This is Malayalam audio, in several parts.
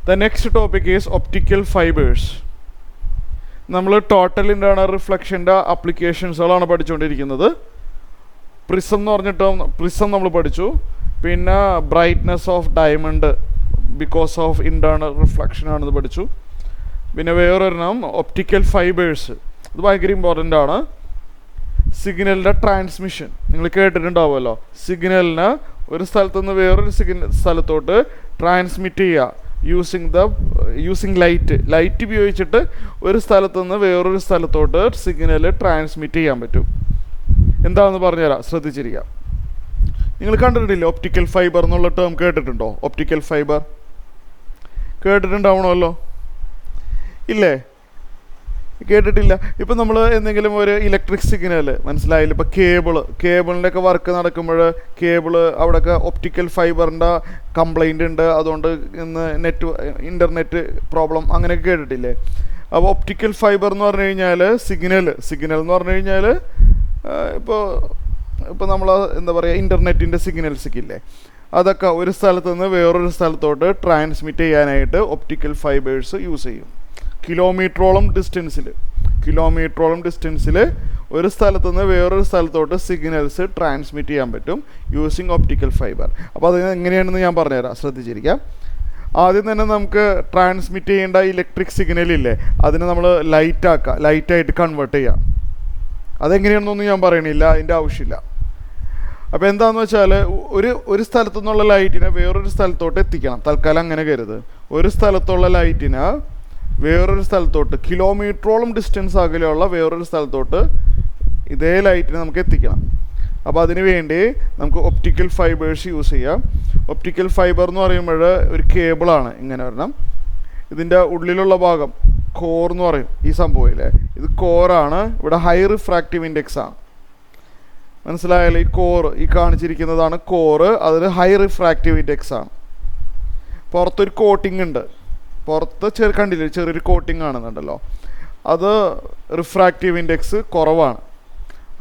The next topic is optical fibers. നമ്മൾ ടോട്ടൽ ഇൻ്റേണൽ റിഫ്ലക്ഷൻ്റെ അപ്ലിക്കേഷൻസുകളാണ് പഠിച്ചുകൊണ്ടിരിക്കുന്നത്. പ്രിസം എന്ന് പറഞ്ഞിട്ട് പ്രിസം നമ്മൾ പഠിച്ചു. പിന്നെ brightness of diamond because of internal reflection ആണെന്ന് പഠിച്ചു. പിന്നെ വേറൊരെണ്ണം ഒപ്റ്റിക്കൽ ഫൈബേഴ്സ്, ഇത് ഭയങ്കര ഇമ്പോർട്ടൻ്റ് ആണ്. സിഗ്നലിൻ്റെ ട്രാൻസ്മിഷൻ നിങ്ങൾ കേട്ടിട്ടുണ്ടാവുമല്ലോ. സിഗ്നലിന് ഒരു സ്ഥലത്തു നിന്ന് വേറൊരു സ്ഥലത്തോട്ട് ട്രാൻസ്മിറ്റ് ചെയ്യുക യൂസിങ് ലൈറ്റ് ഉപയോഗിച്ചിട്ട് ഒരു സ്ഥലത്തു നിന്ന് വേറൊരു സ്ഥലത്തോട്ട് സിഗ്നൽ ട്രാൻസ്മിറ്റ് ചെയ്യാൻ പറ്റും. എന്താണെന്ന് പറഞ്ഞുതരാം, ശ്രദ്ധിച്ചിരിക്കുക. നിങ്ങൾ കണ്ടിട്ടില്ലേ ഒപ്റ്റിക്കൽ ഫൈബർ എന്നുള്ള ടേം കേട്ടിട്ടുണ്ടോ? ഒപ്റ്റിക്കൽ ഫൈബർ കേട്ടിട്ടുണ്ടാവണമല്ലോ, ഇല്ലേ? കേട്ടിട്ടില്ല. ഇപ്പം നമ്മൾ എന്തെങ്കിലും ഒരു ഇലക്ട്രിക് സിഗ്നൽ മനസ്സിലായില്ല. ഇപ്പോൾ കേബിളിൻ്റെയൊക്കെ വർക്ക് നടക്കുമ്പോൾ അവിടെയൊക്കെ ഒപ്റ്റിക്കൽ ഫൈബറിൻ്റെ കംപ്ലൈൻ്റ് ഉണ്ട്, അതുകൊണ്ട് ഇന്ന് ഇൻ്റർനെറ്റ് പ്രോബ്ലം അങ്ങനെയൊക്കെ കേട്ടിട്ടില്ലേ? അപ്പോൾ ഒപ്റ്റിക്കൽ ഫൈബർ എന്ന് പറഞ്ഞു കഴിഞ്ഞാൽ സിഗ്നൽ എന്ന് പറഞ്ഞു കഴിഞ്ഞാൽ ഇപ്പോൾ നമ്മൾ എന്താ പറയുക, ഇൻ്റർനെറ്റിൻ്റെ സിഗ്നൽസൊക്കെ ഇല്ലേ, അതൊക്കെ ഒരു സ്ഥലത്ത് നിന്ന് വേറൊരു സ്ഥലത്തോട്ട് ട്രാൻസ്മിറ്റ് ചെയ്യാനായിട്ട് ഒപ്റ്റിക്കൽ ഫൈബേഴ്സ് യൂസ് ചെയ്യും. കിലോമീറ്ററോളം ഡിസ്റ്റൻസിൽ ഒരു സ്ഥലത്തു നിന്ന് വേറൊരു സ്ഥലത്തോട്ട് സിഗ്നൽസ് ട്രാൻസ്മിറ്റ് ചെയ്യാൻ പറ്റും യൂസിങ് ഒപ്റ്റിക്കൽ ഫൈബർ. അപ്പോൾ അത് എങ്ങനെയാണെന്ന് ഞാൻ പറഞ്ഞുതരാം, ശ്രദ്ധിച്ചിരിക്കാം. ആദ്യം തന്നെ നമുക്ക് ട്രാൻസ്മിറ്റ് ചെയ്യേണ്ട ഇലക്ട്രിക് സിഗ്നലില്ലേ, അതിനെ നമ്മൾ ലൈറ്റായിട്ട് കൺവേർട്ട് ചെയ്യാം. അതെങ്ങനെയാണെന്നൊന്നും ഞാൻ പറയണില്ല, അതിൻ്റെ ആവശ്യമില്ല. അപ്പോൾ എന്താണെന്ന് വെച്ചാൽ ഒരു സ്ഥലത്തു നിന്നുള്ള ലൈറ്റിനെ വേറൊരു സ്ഥലത്തോട്ട് എത്തിക്കണം. തൽക്കാലം അങ്ങനെ കരുത്. ഒരു സ്ഥലത്തുള്ള ലൈറ്റിനെ വേറൊരു സ്ഥലത്തോട്ട് കിലോമീറ്ററോളം ഡിസ്റ്റൻസ് അകലെയുള്ള വേറൊരു സ്ഥലത്തോട്ട് ഇതേ ലൈറ്റിനെ നമുക്ക് എത്തിക്കണം. അപ്പോൾ അതിന് വേണ്ടി നമുക്ക് ഒപ്റ്റിക്കൽ ഫൈബേഴ്സ് യൂസ് ചെയ്യാം. ഒപ്റ്റിക്കൽ ഫൈബർ എന്ന് പറയുമ്പോൾ ഒരു കേബിളാണ് ഇങ്ങനെ വരണം. ഇതിൻ്റെ ഉള്ളിലുള്ള ഭാഗം കോർ എന്ന് പറയും. ഈ സംഭവമില്ലേ, ഇത് കോറാണ്. ഇവിടെ ഹൈ റിഫ്രാക്റ്റീവ് ഇൻഡെക്സ് ആണ്, മനസ്സിലായാലും. ഈ കാണിച്ചിരിക്കുന്നതാണ് കോറ്, അതിൽ ഹൈ റിഫ്രാക്റ്റീവ് ഇൻഡെക്സ് ആണ്. പുറത്തൊരു കോട്ടിംഗ് ഉണ്ട്, കണ്ടില്ലേ, ചെറിയൊരു കോട്ടിംഗ് ആണെന്നുണ്ടല്ലോ. അത് റിഫ്രാക്റ്റീവ് ഇൻഡെക്സ് കുറവാണ്.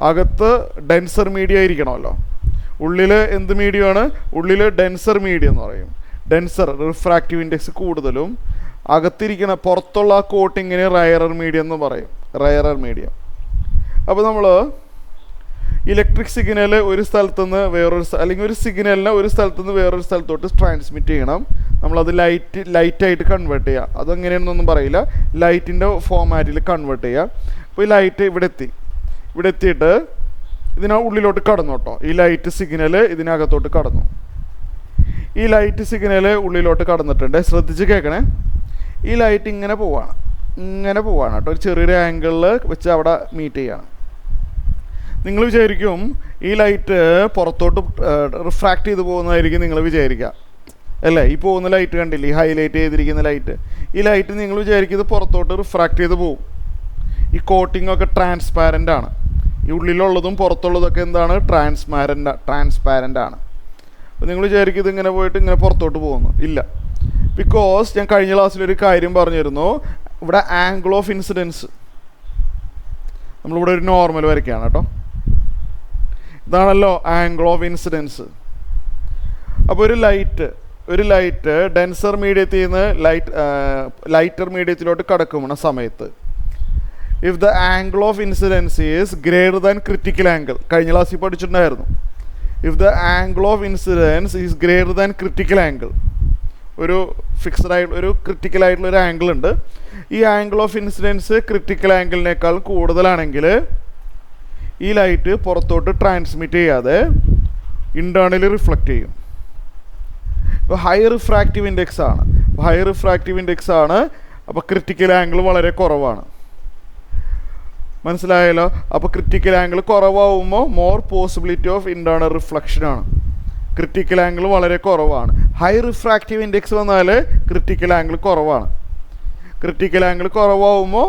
അകത്ത് ഡെൻസർ മീഡിയ ഇരിക്കണമല്ലോ. ഉള്ളിൽ എന്ത് മീഡിയമാണ്? ഉള്ളിൽ ഡെൻസർ മീഡിയ എന്ന് പറയും. റിഫ്രാക്റ്റീവ് ഇൻഡെക്സ് കൂടുതലും. അകത്തിരിക്കണ പുറത്തുള്ള ആ കോട്ടിങ്ങിന് റയറർ മീഡിയം എന്ന് പറയും. അപ്പോൾ നമ്മൾ ഇലക്ട്രിക് സിഗ്നൽ ഒരു സ്ഥലത്തുനിന്ന് അല്ലെങ്കിൽ ഒരു സിഗ്നലിനെ ഒരു സ്ഥലത്തുനിന്ന് വേറൊരു സ്ഥലത്തോട്ട് ട്രാൻസ്മിറ്റ് ചെയ്യണം. നമ്മളത് ലൈറ്റായിട്ട് കൺവേർട്ട് ചെയ്യുക. അതെങ്ങനെയാണെന്നൊന്നും പറയില്ല, ലൈറ്റിൻ്റെ ഫോമാറ്റിൽ കൺവേർട്ട് ചെയ്യുക. അപ്പോൾ ഈ ലൈറ്റ് ഇവിടെ എത്തിയിട്ട് ഉള്ളിലോട്ട് കടന്നു കേട്ടോ. ഈ ലൈറ്റ് സിഗ്നൽ ഇതിനകത്തോട്ട് കടന്നു. ഈ ലൈറ്റ് സിഗ്നൽ ഉള്ളിലോട്ട് കടന്നിട്ടുണ്ട്. ശ്രദ്ധിച്ച് കേൾക്കണേ. ഈ ലൈറ്റ് ഇങ്ങനെ പോവാണ് കേട്ടോ. ഒരു ചെറിയൊരു ആംഗിളിൽ വെച്ച് അവിടെ മീറ്റ് ചെയ്യണം. നിങ്ങൾ വിചാരിക്കും ഈ ലൈറ്റ് പുറത്തോട്ട് റിഫ്രാക്റ്റ് ചെയ്ത് പോകുന്നതായിരിക്കും നിങ്ങൾ വിചാരിക്കുക, അല്ലേ? ഈ പോകുന്ന ലൈറ്റ് കണ്ടില്ലേ, ഈ ഹൈലൈറ്റ് ചെയ്തിരിക്കുന്ന ലൈറ്റ്. ഈ ലൈറ്റ് നിങ്ങൾ വിചാരിക്കും ഇത് പുറത്തോട്ട് റിഫ്രാക്റ്റ് ചെയ്ത് പോകും. ഈ കോട്ടിംഗ് ഒക്കെ ട്രാൻസ്പാരൻ്റ് ആണ്. ഈ ഉള്ളിലുള്ളതും പുറത്തുള്ളതൊക്കെ എന്താണ്? ട്രാൻസ്പാരൻ്റ് ആണ്. അപ്പോൾ നിങ്ങൾ വിചാരിക്കും ഇത് ഇങ്ങനെ പോയിട്ട് ഇങ്ങനെ പുറത്തോട്ട് പോകുന്നു. ഇല്ല. ബിക്കോസ് ഞാൻ കഴിഞ്ഞ ക്ലാസ്സിലൊരു കാര്യം പറഞ്ഞിരുന്നു. ഇവിടെ ആംഗിൾ ഓഫ് ഇൻസിഡൻസ്, നമ്മളിവിടെ ഒരു നോർമൽ വരയ്ക്കുകയാണ് കേട്ടോ. ഇതാണല്ലോ ആംഗിൾ ഓഫ് ഇൻസിഡൻസ്. അപ്പോൾ ഒരു ലൈറ്റ് ഡെൻസർ മീഡിയത്തിൽ നിന്ന് ലൈറ്റർ മീഡിയത്തിലോട്ട് കടക്കുന്ന സമയത്ത് if the angle of incidence is greater than critical angle, കഴിഞ്ഞ ക്ലാസ്സിൽ പഠിച്ചിട്ടുണ്ടായിരുന്നു. If the angle of incidence is greater than critical angle, ഒരു ഒരു ക്രിറ്റിക്കൽ ആയിട്ടുള്ള ഒരു ആംഗിൾ ഉണ്ട്. ഈ ആംഗിൾ ഓഫ് ഇൻസിഡൻസ് ക്രിറ്റിക്കൽ ആംഗിളിനേക്കാൾ കൂടുതലാണെങ്കിൽ ഈ ലൈറ്റ് പുറത്തോട്ട് ട്രാൻസ്മിറ്റ് ചെയ്യാതെ ഇൻറ്റേർണലി റിഫ്ലക്റ്റ് ചെയ്യും. ഇപ്പോൾ ഹൈ റിഫ്രാക്റ്റീവ് ഇൻഡെക്സ് ആണ്. അപ്പോൾ ക്രിറ്റിക്കൽ ആംഗിൾ വളരെ കുറവാണ്, മനസ്സിലായല്ലോ. അപ്പോൾ ക്രിറ്റിക്കൽ ആംഗിൾ കുറവാകുമ്പോൾ മോർ പോസിബിലിറ്റി ഓഫ് ഇൻറ്റേർണൽ റിഫ്ലക്ഷനാണ്. ക്രിറ്റിക്കൽ ആംഗിൾ വളരെ കുറവാണ്. ഹൈ റിഫ്രാക്റ്റീവ് ഇൻഡെക്സ് വന്നാൽ ക്രിറ്റിക്കൽ ആംഗിൾ കുറവാണ്. ക്രിറ്റിക്കൽ ആംഗിൾ കുറവാകുമ്പോൾ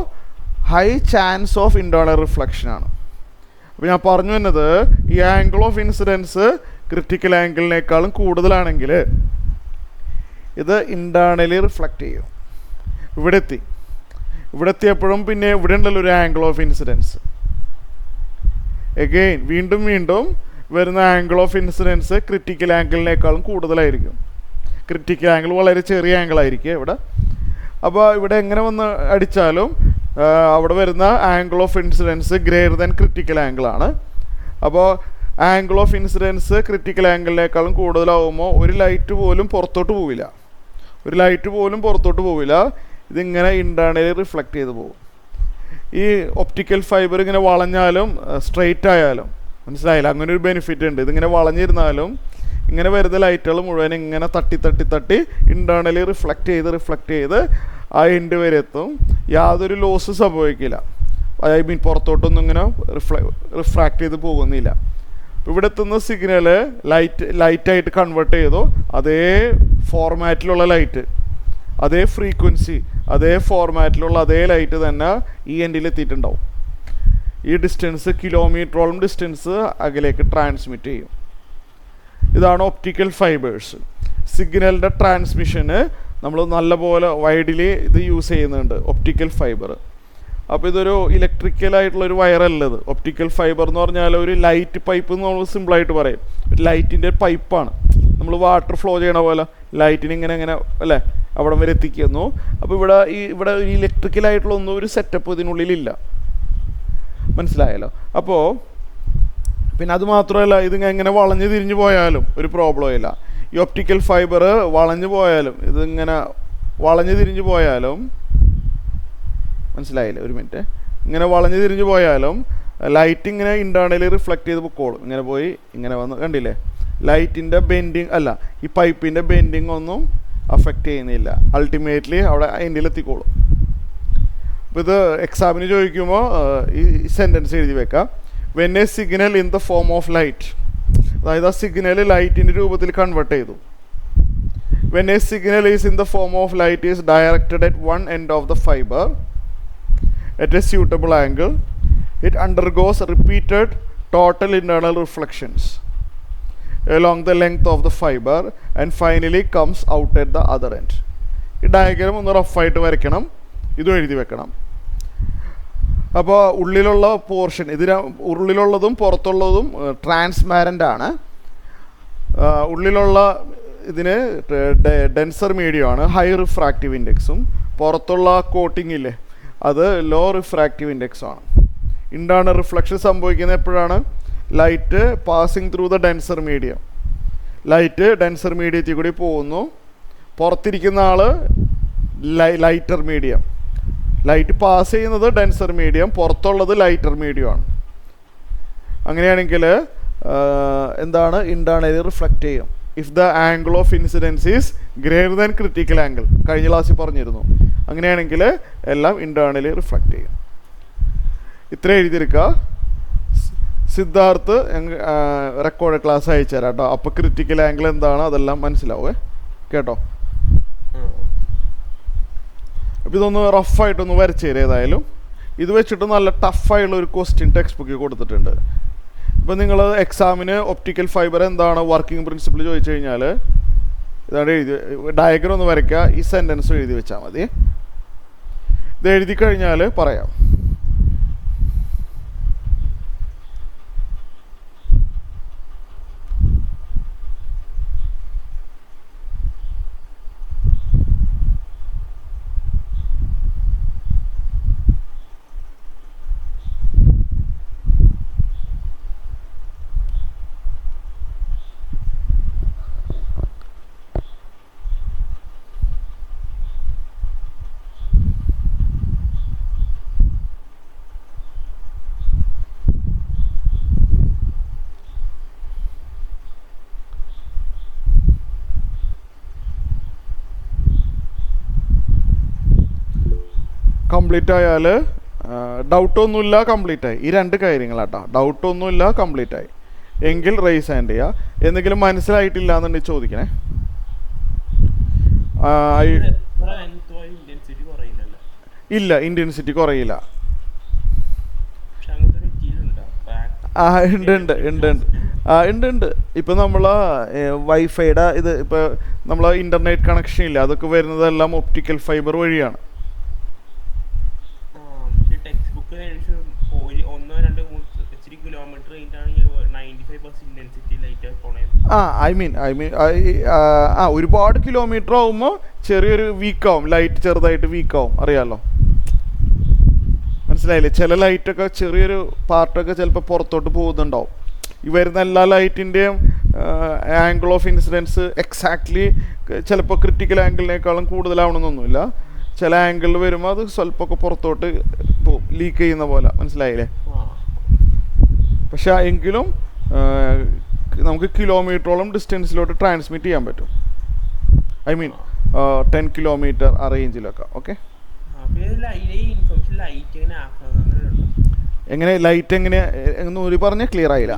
ഹൈ ചാൻസ് ഓഫ് ഇൻറ്റേർണൽ റിഫ്ലക്ഷനാണ്. അപ്പോൾ ഞാൻ പറഞ്ഞു വന്നത്, ഈ ആംഗിൾ ഓഫ് ഇൻസിഡൻസ് ക്രിറ്റിക്കൽ ആംഗിളിനേക്കാളും കൂടുതലാണെങ്കിൽ ഇത് ഇൻറ്റേർണലി റിഫ്ലക്റ്റ് ചെയ്യും. ഇവിടെ എത്തിയപ്പോഴും പിന്നെ ഇവിടെ ഉണ്ടല്ലോ ഒരു ആംഗിൾ ഓഫ് ഇൻസിഡൻസ്. വീണ്ടും വരുന്ന ആംഗിൾ ഓഫ് ഇൻസിഡൻസ് ക്രിറ്റിക്കൽ ആംഗിളിനേക്കാളും കൂടുതലായിരിക്കും. ക്രിറ്റിക്കൽ ആംഗിൾ വളരെ ചെറിയ ആംഗിൾ ആയിരിക്കും ഇവിടെ. അപ്പോൾ ഇവിടെ എങ്ങനെ വന്ന് അടിച്ചാലും അവിടെ വരുന്ന angle of incidence greater than critical ആംഗിളാണ്. അപ്പോൾ ആംഗിൾ ഓഫ് ഇൻസിഡൻസ് ക്രിറ്റിക്കൽ ആംഗിളിനേക്കാളും കൂടുതലാവുമ്പോൾ ഒരു ലൈറ്റ് പോലും പുറത്തോട്ട് പോവില്ല. ഇതിങ്ങനെ ഇൻറ്റേർണലി റിഫ്ലക്റ്റ് ചെയ്ത് പോകും. ഈ ഒപ്റ്റിക്കൽ ഫൈബർ ഇങ്ങനെ വളഞ്ഞാലും സ്ട്രെയിറ്റ് ആയാലും, മനസ്സിലായില്ല, അങ്ങനെ ഒരു ബെനിഫിറ്റ് ഉണ്ട്. ഇതിങ്ങനെ വളഞ്ഞിരുന്നാലും ഇങ്ങനെ വരുന്ന ലൈറ്റുകൾ മുഴുവൻ ഇങ്ങനെ തട്ടി ഇൻറ്റേർണലി റിഫ്ലക്റ്റ് ചെയ്ത് ആ എൻഡ് വരെ എത്തും. യാതൊരു ലോസ് സംഭവിക്കില്ല. ഐ മീൻ പുറത്തോട്ടൊന്നും ഇങ്ങനെ റിഫ്രാക്റ്റ് ചെയ്ത് പോകുന്നില്ല. ഇവിടെ എത്തുന്ന സിഗ്നൽ ലൈറ്റായിട്ട് കൺവേർട്ട് ചെയ്തോ അതേ ഫോർമാറ്റിലുള്ള ലൈറ്റ്, അതേ ഫ്രീക്വൻസി, അതേ ഫോർമാറ്റിലുള്ള അതേ ലൈറ്റ് തന്നെ ഈ എൻഡിൽ എത്തിയിട്ടുണ്ടാവും. ഈ ഡിസ്റ്റൻസ് കിലോമീറ്ററോളം ഡിസ്റ്റൻസ് അകലേക്ക് ട്രാൻസ്മിറ്റ് ചെയ്യും. ഇതാണ് ഒപ്റ്റിക്കൽ ഫൈബേഴ്സ്. സിഗ്നലിൻ്റെ ട്രാൻസ്മിഷന് നമ്മൾ നല്ലപോലെ വൈഡിലി ഇത് യൂസ് ചെയ്യുന്നുണ്ട്, ഒപ്റ്റിക്കൽ ഫൈബർ. അപ്പോൾ ഇതൊരു ഇലക്ട്രിക്കലായിട്ടുള്ളൊരു വയറല്ലത്. ഒപ്റ്റിക്കൽ ഫൈബർ എന്ന് പറഞ്ഞാൽ ഒരു ലൈറ്റ് പൈപ്പ് എന്ന് നമ്മൾ സിമ്പിളായിട്ട് പറയും. ഒരു ലൈറ്റിൻ്റെ പൈപ്പാണ്. നമ്മൾ വാട്ടർ ഫ്ലോ ചെയ്യണ പോലെ ലൈറ്റിന് ഇങ്ങനെ അല്ലേ അവിടം വരെ എത്തിക്കുന്നു. അപ്പോൾ ഇവിടെ ഒരു ഇലക്ട്രിക്കലായിട്ടുള്ള ഒന്നും ഒരു സെറ്റപ്പ് ഇതിനുള്ളിലില്ല. മനസ്സിലായല്ലോ? അപ്പോൾ പിന്നെ അത് മാത്രമല്ല, ഇതിങ്ങനെ വളഞ്ഞു തിരിഞ്ഞു പോയാലും ഒരു പ്രോബ്ലം ഇല്ല. ഈ ഒപ്റ്റിക്കൽ ഫൈബർ വളഞ്ഞു പോയാലും, ഇതിങ്ങനെ വളഞ്ഞു തിരിഞ്ഞു പോയാലും, മനസ്സിലായില്ലേ, ഒരു മിനിറ്റ്, ഇങ്ങനെ വളഞ്ഞു തിരിഞ്ഞു പോയാലും ലൈറ്റ് ഇങ്ങനെ ഇൻറ്റേർണലി റിഫ്ലക്റ്റ് ചെയ്ത് പൊക്കോളും. ഇങ്ങനെ പോയി ഇങ്ങനെ വന്ന് കണ്ടില്ലേ, ലൈറ്റിൻ്റെ ബെൻഡിങ് അല്ല, ഈ പൈപ്പിൻ്റെ ബെൻഡിങ് ഒന്നും അഫക്റ്റ് ചെയ്യുന്നില്ല. അൾട്ടിമേറ്റ്ലി അവിടെ എൻഡിലെത്തിക്കോളും. അപ്പോൾ ഇത് എക്സാമിന് ചോദിക്കുമ്പോൾ ഈ സെൻറ്റൻസ് എഴുതി വെക്കാം. When A signal in the form of light, അതായത് ആ സിഗ്നൽ ലൈറ്റിൻ്റെ രൂപത്തിൽ കൺവേർട്ട് ചെയ്തു. When A signal is in the form of light is directed at one end of the fibre at A suitable angle, it undergoes repeated total internal reflections along the length of the fiber and finally comes out at the other end. ഈ ഡയഗ്രാം ഒന്ന് റഫായിട്ട് വരയ്ക്കണം, ഇതും എഴുതി വെക്കണം. അപ്പോൾ ഉള്ളിലുള്ള പോർഷൻ, ഉള്ളിലുള്ളതും പുറത്തുള്ളതും ട്രാൻസ്പാരൻ്റ് ആണ്. ഉള്ളിലുള്ള ഇതിന് ഡെൻസർ മീഡിയമാണ്, ഹൈ റിഫ്രാക്റ്റീവ് ഇൻഡെക്സും. പുറത്തുള്ള കോട്ടിംഗ് ഇല്ലേ, അത് ലോ റിഫ്രാക്റ്റീവ് ഇൻഡെക്സുമാണ്. ഇൻറ്റേർണൽ റിഫ്ലക്ഷൻ സംഭവിക്കുന്നത് എപ്പോഴാണ്? Light passing through the denser medium. Light denser മീഡിയത്തിൽ കൂടി പോകുന്നു. പുറത്തിരിക്കുന്ന ആൾ ലൈറ്റർ മീഡിയം. ലൈറ്റ് പാസ് ചെയ്യുന്നത് ഡെൻസർ മീഡിയം, പുറത്തുള്ളത് ലൈറ്റർ മീഡിയമാണ്. അങ്ങനെയാണെങ്കിൽ എന്താണ്? ഇൻറ്റേർണലി റിഫ്ലക്റ്റ് ചെയ്യും. If the angle of incidence is greater than critical angle, കഴിഞ്ഞ ക്ലാസ്സിൽ പറഞ്ഞിരുന്നു. അങ്ങനെയാണെങ്കിൽ എല്ലാം ഇൻറ്റേർണലി റിഫ്ലക്റ്റ് ചെയ്യും. ഇത്ര എഴുതിയെടുക്കുക. സിദ്ധാർത്ഥ് റെക്കോർഡ് ക്ലാസ് അയച്ചു തരാം കേട്ടോ. അപ്പോൾ ക്രിറ്റിക്കൽ ആംഗിൾ എന്താണ് അതെല്ലാം മനസ്സിലാവേ കേട്ടോ. അപ്പോൾ ഇതൊന്ന് റഫായിട്ടൊന്ന് വരച്ചു തരാം. ഏതായാലും ഇത് വെച്ചിട്ട് നല്ല ടഫായുള്ള ഒരു ക്വസ്റ്റ്യൻ ടെക്സ്റ്റ് ബുക്കിൽ കൊടുത്തിട്ടുണ്ട്. ഇപ്പോൾ നിങ്ങൾ എക്സാമിന് ഒപ്റ്റിക്കൽ ഫൈബർ എന്താണ് വർക്കിംഗ് പ്രിൻസിപ്പിൾ ചോദിച്ചു കഴിഞ്ഞാൽ ഇതാണ് എഴുതി, ഡയഗ്രം ഒന്ന് വരയ്ക്കുക, ഈ സെൻറ്റൻസ് എഴുതി വെച്ചാൽ മതി. ഇത് എഴുതി കഴിഞ്ഞാൽ പറയാം. കംപ്ലീറ്റ് ആയാൽ ഡൗട്ടൊന്നുമില്ല, കംപ്ലീറ്റ് ആയി. ഈ രണ്ട് കാര്യങ്ങളാട്ടോ, ഡൗട്ടൊന്നുമില്ല, കംപ്ലീറ്റ് ആയി എങ്കിൽ റേസ് ഹാൻഡ് ചെയ്യുക. എന്തെങ്കിലും മനസ്സിലായിട്ടില്ല എന്നുണ്ടെങ്കിൽ ചോദിക്കണേ. ഇല്ല, ഇൻറ്റൻസിറ്റി കുറയില്ല. ഉണ്ട്. ഇപ്പം നമ്മൾ വൈഫൈയുടെ ഇത് ഇപ്പോൾ നമ്മൾ ഇൻ്റർനെറ്റ് കണക്ഷൻ ഇല്ല, അതൊക്കെ വരുന്നതെല്ലാം ഒപ്റ്റിക്കൽ ഫൈബർ വഴിയാണ്. ഐ മീൻ ഒരുപാട് കിലോമീറ്റർ ആവുമ്പോൾ ചെറിയൊരു വീക്കാവും, ലൈറ്റ് ചെറുതായിട്ട് വീക്കാവും, അറിയാമല്ലോ. മനസ്സിലായില്ലേ? ചില ലൈറ്റൊക്കെ ചെറിയൊരു പാർട്ടൊക്കെ ചിലപ്പോൾ പുറത്തോട്ട് പോകുന്നുണ്ടാവും. ഈ വരുന്ന എല്ലാ ലൈറ്റിൻ്റെയും ആംഗിൾ ഓഫ് ഇൻസിഡൻസ് എക്സാക്ട്ലി ചിലപ്പോൾ ക്രിട്ടിക്കൽ ആംഗിളിനേക്കാളും കൂടുതലാവണമെന്നൊന്നുമില്ല. ചില ആംഗിളിൽ വരുമ്പോൾ അത് സ്വല്പമൊക്കെ പുറത്തോട്ട് പോകും, ലീക്ക് ചെയ്യുന്ന പോലെ. മനസ്സിലായില്ലേ? പക്ഷെ എങ്കിലും നമുക്ക് കിലോമീറ്ററോളം ഡിസ്റ്റൻസിലോട്ട് ട്രാൻസ്മിറ്റ് ചെയ്യാൻ പറ്റും. ഐ മീൻ 10 കിലോമീറ്റർ ആ റേഞ്ചിലൊക്കെ. ഓക്കെ, എങ്ങനെ ലൈറ്റ് എങ്ങനെ ഒരു പറഞ്ഞ ക്ലിയർ ആയില്ല.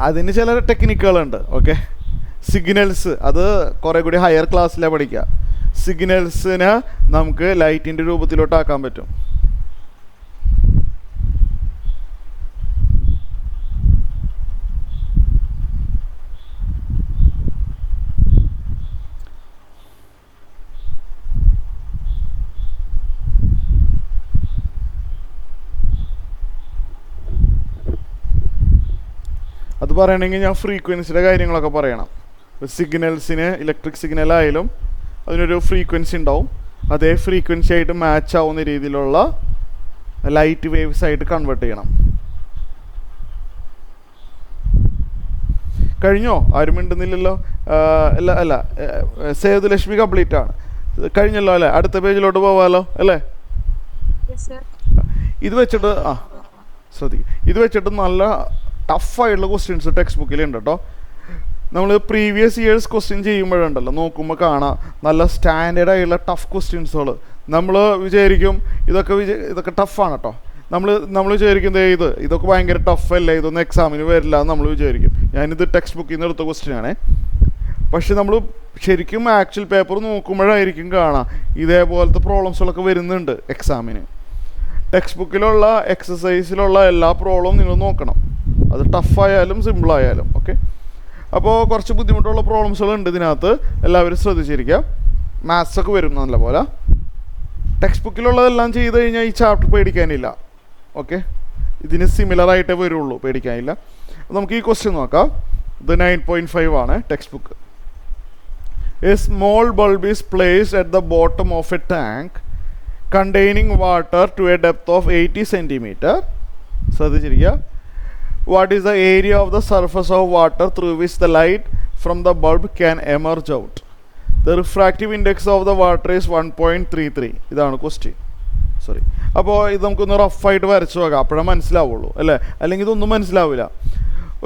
അതിന് ചില ടെക്നിക്കുകളുണ്ട്. ഓക്കെ, സിഗ്നൽസ് അത് കുറേ കൂടി ഹയർ ക്ലാസ്സിലാണ് പഠിക്കുക. സിഗ്നൽസിനെ നമുക്ക് ലൈറ്റിൻ്റെ രൂപത്തിലോട്ടാക്കാൻ പറ്റും. അത് പറയണമെങ്കിൽ ഞാൻ ഫ്രീക്വൻസിയുടെ കാര്യങ്ങളൊക്കെ പറയണം. സിഗ്നൽസിന് ഇലക്ട്രിക് സിഗ്നലായാലും അതിനൊരു ഫ്രീക്വൻസി ഉണ്ടാവും. അതേ ഫ്രീക്വൻസി ആയിട്ട് മാച്ച് ആവുന്ന രീതിയിലുള്ള ലൈറ്റ് വേവ്സ് ആയിട്ട് കൺവേർട്ട് ചെയ്യണം. കഴിഞ്ഞോ? ആരും മിണ്ടുന്നില്ലല്ലോ. അല്ല സേതുലക്ഷ്മി കംപ്ലീറ്റ് ആണ്. കഴിഞ്ഞല്ലോ അല്ലേ? അടുത്ത പേജിലോട്ട് പോവാമല്ലോ അല്ലേ? ഇത് വെച്ചിട്ട് ശ്രദ്ധിക്കും, ഇത് വെച്ചിട്ട് നല്ല ടഫായിട്ടുള്ള ക്വസ്റ്റ്യൻസ് ടെക്സ്റ്റ് ബുക്കിലുണ്ട് കേട്ടോ. നമ്മൾ പ്രീവിയസ് ഇയേഴ്സ് ക്വസ്റ്റ്യൻ ചെയ്യുമ്പോഴുണ്ടല്ലോ, നോക്കുമ്പോൾ കാണാം നല്ല സ്റ്റാൻഡേർഡ് ആയിട്ടുള്ള ടഫ് ക്വസ്റ്റ്യൻസുകൾ. നമ്മൾ വിചാരിക്കും ഇതൊക്കെ ടഫാണ് കേട്ടോ. നമ്മൾ വിചാരിക്കുന്നത് ഇതൊക്കെ ഭയങ്കര ടഫല്ലേ, ഇതൊന്നും എക്സാമിന് വരില്ല എന്ന് നമ്മൾ വിചാരിക്കും. ഞാനിത് ടെക്സ്റ്റ് ബുക്കിൽ നിന്ന് എടുത്ത ക്വസ്റ്റ്യനാണ്. പക്ഷെ നമ്മൾ ശരിക്കും ആക്ച്വൽ പേപ്പർ നോക്കുമ്പോഴായിരിക്കും കാണാം ഇതേപോലത്തെ പ്രോബ്ലംസുകളൊക്കെ വരുന്നുണ്ട് എക്സാമിന്. ടെക്സ്റ്റ് ബുക്കിലുള്ള എക്സസൈസിലുള്ള എല്ലാ പ്രോബ്ലവും നിങ്ങൾ നോക്കണം, അത് ടഫായാലും സിമ്പിളായാലും. ഓക്കെ, അപ്പോൾ കുറച്ച് ബുദ്ധിമുട്ടുള്ള പ്രോബ്ലംസുകളുണ്ട് ഇതിനകത്ത്, എല്ലാവരും ശ്രദ്ധിച്ചിരിക്കുക. മാത്സൊക്കെ വരും നല്ല പോലെ. ടെക്സ്റ്റ് ബുക്കിലുള്ളതെല്ലാം ചെയ്ത് കഴിഞ്ഞാൽ ഈ ചാപ്റ്റർ പേടിക്കാനില്ല. ഓക്കെ, ഇതിന് സിമിലറായിട്ടേ വരുള്ളൂ, പേടിക്കാനില്ല. നമുക്ക് ഈ ക്വസ്റ്റ്യൻ നോക്കാം. ഇത് 9.5 ആണ് textbook. A small bulb is placed at the bottom of a tank containing water to a depth of 80 centimetre. ശ്രദ്ധിച്ചിരിക്കുക. What is the area of the surface of water through which the light from the bulb can emerge out? The refractive index of the water is 1.33. ഇതാണ് ക്വസ്റ്റ്യൻ. സോറി, അപ്പോൾ ഇത് നമുക്കൊന്ന് റഫായിട്ട് വരച്ചു നോക്കാം, അപ്പോഴേ മനസ്സിലാവുള്ളൂ അല്ലേ? അല്ലെങ്കിൽ ഇതൊന്നും മനസ്സിലാവില്ല.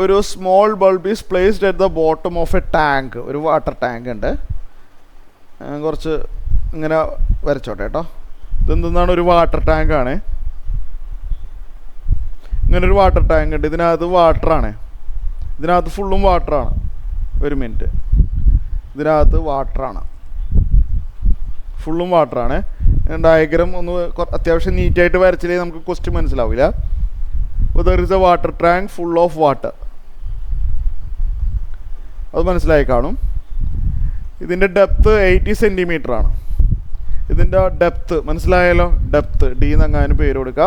ഒരു small bulb is placed at the bottom of a tank. ഒരു വാട്ടർ ടാങ്ക് ഉണ്ട്. കുറച്ച് ഇങ്ങനെ വരച്ചോട്ടെ കേട്ടോ. ഇതെന്താണ്? ഒരു വാട്ടർ ടാങ്കാണ്. ഇങ്ങനൊരു വാട്ടർ ടാങ്ക് ഉണ്ട്. ഇതിനകത്ത് വാട്ടറാണ്, ഇതിനകത്ത് ഫുള്ളും വാട്ടറാണ്. ഒരു മിനിറ്റ്, ഇതിനകത്ത് വാട്ടറാണ്, ഫുള്ളും വാട്ടറാണ്. ഡയഗ്രാം ഒന്ന് അത്യാവശ്യം നീറ്റായിട്ട് വരച്ചില്ലെങ്കിൽ നമുക്ക് ക്വസ്റ്റ്യൻ മനസ്സിലാവില്ല. There is A water tank full of water. അത് മനസ്സിലായി കാണും. ഇതിൻ്റെ ഡെപ്ത് 80 സെൻറ്റിമീറ്റർ ആണ്. ഇതിൻ്റെ ഡെപ്ത് മനസ്സിലായല്ലോ? ഡെപ്ത് ഡി എന്നങ്ങനെ പേര് കൊടുക്കുക.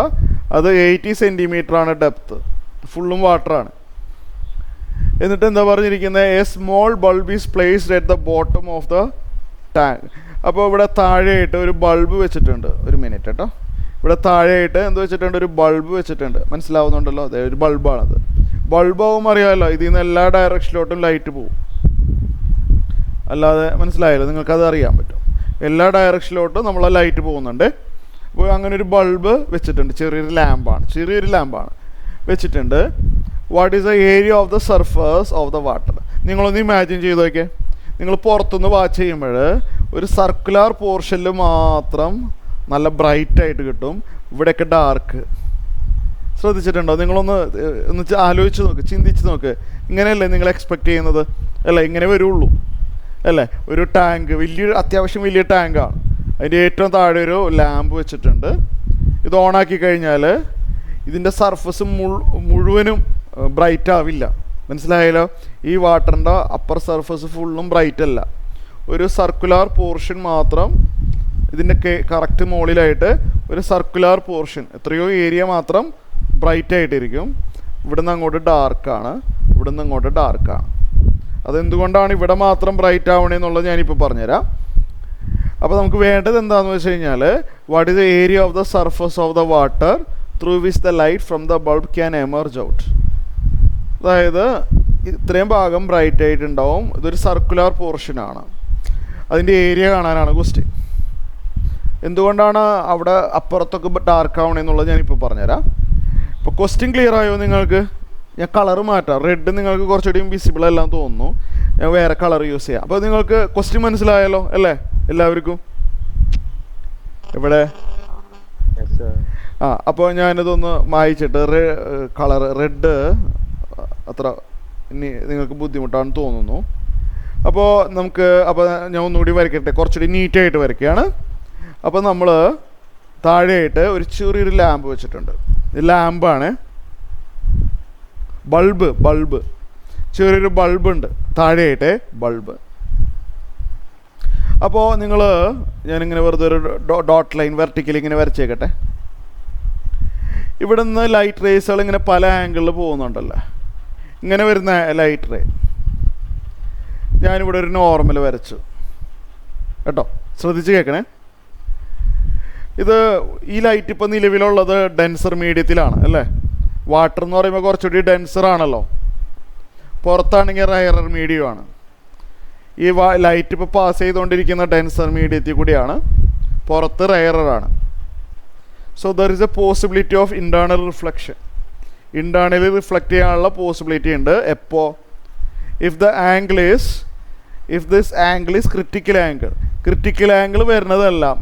അത് 80 സെൻറ്റിമീറ്റർ ആണ് ഡെപ്ത്, ഫുള്ളും വാട്ടറാണ്. എന്നിട്ട് എന്താ പറഞ്ഞിരിക്കുന്നത്? A small bulb is placed at the bottom of the tank. അപ്പോൾ ഇവിടെ താഴെയായിട്ട് ഒരു ബൾബ് വെച്ചിട്ടുണ്ട്. ഒരു മിനിറ്റ് കേട്ടോ. ഇവിടെ താഴെയായിട്ട് എന്ത് വെച്ചിട്ടുണ്ട്? ഒരു ബൾബ് വെച്ചിട്ടുണ്ട്. മനസ്സിലാവുന്നുണ്ടല്ലോ? അതെ, ഒരു ബൾബാണത്. ബൾബാവും അറിയാമല്ലോ, ഇതിൽ നിന്ന് എല്ലാ ഡയറക്ഷനിലോട്ടും ലൈറ്റ് പോവും. അല്ലാതെ മനസ്സിലായല്ലോ? നിങ്ങൾക്കത് അറിയാൻ പറ്റും. എല്ലാ ഡയറക്ഷനിലോട്ടും നമ്മളെ ലൈറ്റ് പോകുന്നുണ്ട്. അപ്പോൾ അങ്ങനെ ഒരു ബൾബ് വെച്ചിട്ടുണ്ട്. ചെറിയൊരു ലാമ്പാണ് വെച്ചിട്ടുണ്ട്. What is the area of the surface of the water? നിങ്ങളൊന്ന് ഇമാജിൻ ചെയ്ത് നോക്കിയേ. നിങ്ങൾ പുറത്തുനിന്ന് വാച്ച് ചെയ്യുമ്പോൾ ഒരു സർക്കുലർ പോർഷനിൽ മാത്രം നല്ല ബ്രൈറ്റായിട്ട് കിട്ടും, ഇവിടെയൊക്കെ ഡാർക്ക്. ശ്രദ്ധിച്ചിട്ടുണ്ടോ? ഒന്ന് ആലോചിച്ച് നോക്ക്, ചിന്തിച്ച് നോക്ക്. ഇങ്ങനെയല്ലേ നിങ്ങൾ എക്സ്പെക്റ്റ് ചെയ്യുന്നത്? അല്ല, ഇങ്ങനെ വരുള്ളൂ അല്ലേ? ഒരു ടാങ്ക്, അത്യാവശ്യം വലിയ ടാങ്കാണ്. അതിൻ്റെ ഏറ്റവും താഴെ ഒരു ലാമ്പ് വെച്ചിട്ടുണ്ട്. ഇത് ഓണാക്കി കഴിഞ്ഞാൽ ഇതിൻ്റെ സർഫസ് മുഴുവനും ബ്രൈറ്റ് ആവില്ല. മനസ്സിലായല്ലോ? ഈ വാട്ടറിൻ്റെ അപ്പർ സർഫസ് ഫുള്ളും ബ്രൈറ്റ് അല്ല, ഒരു സർക്കുലർ പോർഷൻ മാത്രം ഇതിൻ്റെ കറക്റ്റ് മുകളിലായിട്ട് ഒരു സർക്കുലർ പോർഷൻ, എത്രയോ ഏരിയ മാത്രം ബ്രൈറ്റ് ആയിട്ടിരിക്കും. ഇവിടുന്ന് അങ്ങോട്ട് ഡാർക്കാണ്, ഇവിടുന്ന് അങ്ങോട്ട് ഡാർക്കാണ്. അതെന്തുകൊണ്ടാണ് ഇവിടെ മാത്രം ബ്രൈറ്റ് ആവണേന്നുള്ളത് ഞാനിപ്പോൾ പറഞ്ഞുതരാം. അപ്പോൾ നമുക്ക് വേണ്ടത് എന്താണെന്ന് വെച്ച് കഴിഞ്ഞാൽ, what is the area of the surface of the water through which the light from the bulb can emerge out. അതായത് ഇത്രയും ഭാഗം ബ്രൈറ്റ് ആയിട്ടുണ്ടാവും, ഇതൊരു സർക്കുലർ പോർഷനാണ്, അതിൻ്റെ ഏരിയ കാണാനാണ് ക്വസ്റ്റ്യൻ. എന്തുകൊണ്ടാണ് അവിടെ അപ്പുറത്തൊക്കെ ഡാർക്ക് ആവണമെന്നുള്ളത് ഞാനിപ്പോൾ പറഞ്ഞുതരാം. ഇപ്പോൾ ക്വസ്റ്റ്യൻ ക്ലിയർ ആയോ നിങ്ങൾക്ക്? ഞാൻ കളർ മാറ്റാം. റെഡ് നിങ്ങൾക്ക് കുറച്ചുകൂടി വിസിബിൾ എല്ലാം തോന്നുന്നു, ഞാൻ വേറെ കളർ യൂസ് ചെയ്യാം. അപ്പോൾ നിങ്ങൾക്ക് ക്വസ്റ്റ്യൻ മനസ്സിലായല്ലോ അല്ലേ എല്ലാവർക്കും? ഇവിടെ അപ്പോൾ ഞാനിതൊന്ന് മായിച്ചിട്ട് കളർ റെഡ് അത്ര ഇനി നിങ്ങൾക്ക് ബുദ്ധിമുട്ടാണെന്ന് തോന്നുന്നു. അപ്പോൾ ഞാൻ ഒന്നുകൂടി വരയ്ക്കട്ടെ, കുറച്ചുകൂടി നീറ്റായിട്ട് വരയ്ക്കുകയാണ്. അപ്പോൾ നമ്മൾ താഴെയായിട്ട് ഒരു ചെറിയൊരു ലാമ്പ് വെച്ചിട്ടുണ്ട്. ഇത് ലാമ്പാണ്, ബൾബ് ചെറിയൊരു ബൾബുണ്ട് താഴെയായിട്ട്, ബൾബ്. അപ്പോൾ ഞാനിങ്ങനെ വെറുതെ ഒരു ഡോട്ട് ലൈൻ വെർട്ടിക്കലി ഇങ്ങനെ വരച്ചേക്കട്ടെ. ഇവിടെ നിന്ന് ലൈറ്റ് റേസുകൾ ഇങ്ങനെ പല ആംഗിളിൽ പോകുന്നുണ്ടല്ലോ. ഇങ്ങനെ വരുന്ന ലൈറ്റ് റേ ഞാനിവിടെ ഒരു നോർമൽ വരച്ചു കേട്ടോ, ശ്രദ്ധിച്ച് കേൾക്കണേ. ഈ ലൈറ്റ് ഇപ്പോൾ നിലവിലുള്ളത് ഡെൻസർ മീഡിയത്തിലാണ് അല്ലേ? വാട്ടർ എന്ന് പറയുമ്പോൾ കുറച്ചുകൂടി ഡെൻസർ ആണല്ലോ, പുറത്താണെങ്കിൽ റയറർ മീഡിയമാണ്. ഈ ലൈറ്റ് ഇപ്പോൾ പാസ് ചെയ്തുകൊണ്ടിരിക്കുന്ന ഡെൻസർ മീഡിയത്തിൽ കൂടിയാണ്, പുറത്ത് റയറാണ്. So there is a possibility of internal reflection. Internally reflect ചെയ്യാനുള്ള പോസിബിലിറ്റി ഉണ്ട്. എപ്പോൾ? If this angle is critical angle വരുന്നതെല്ലാം,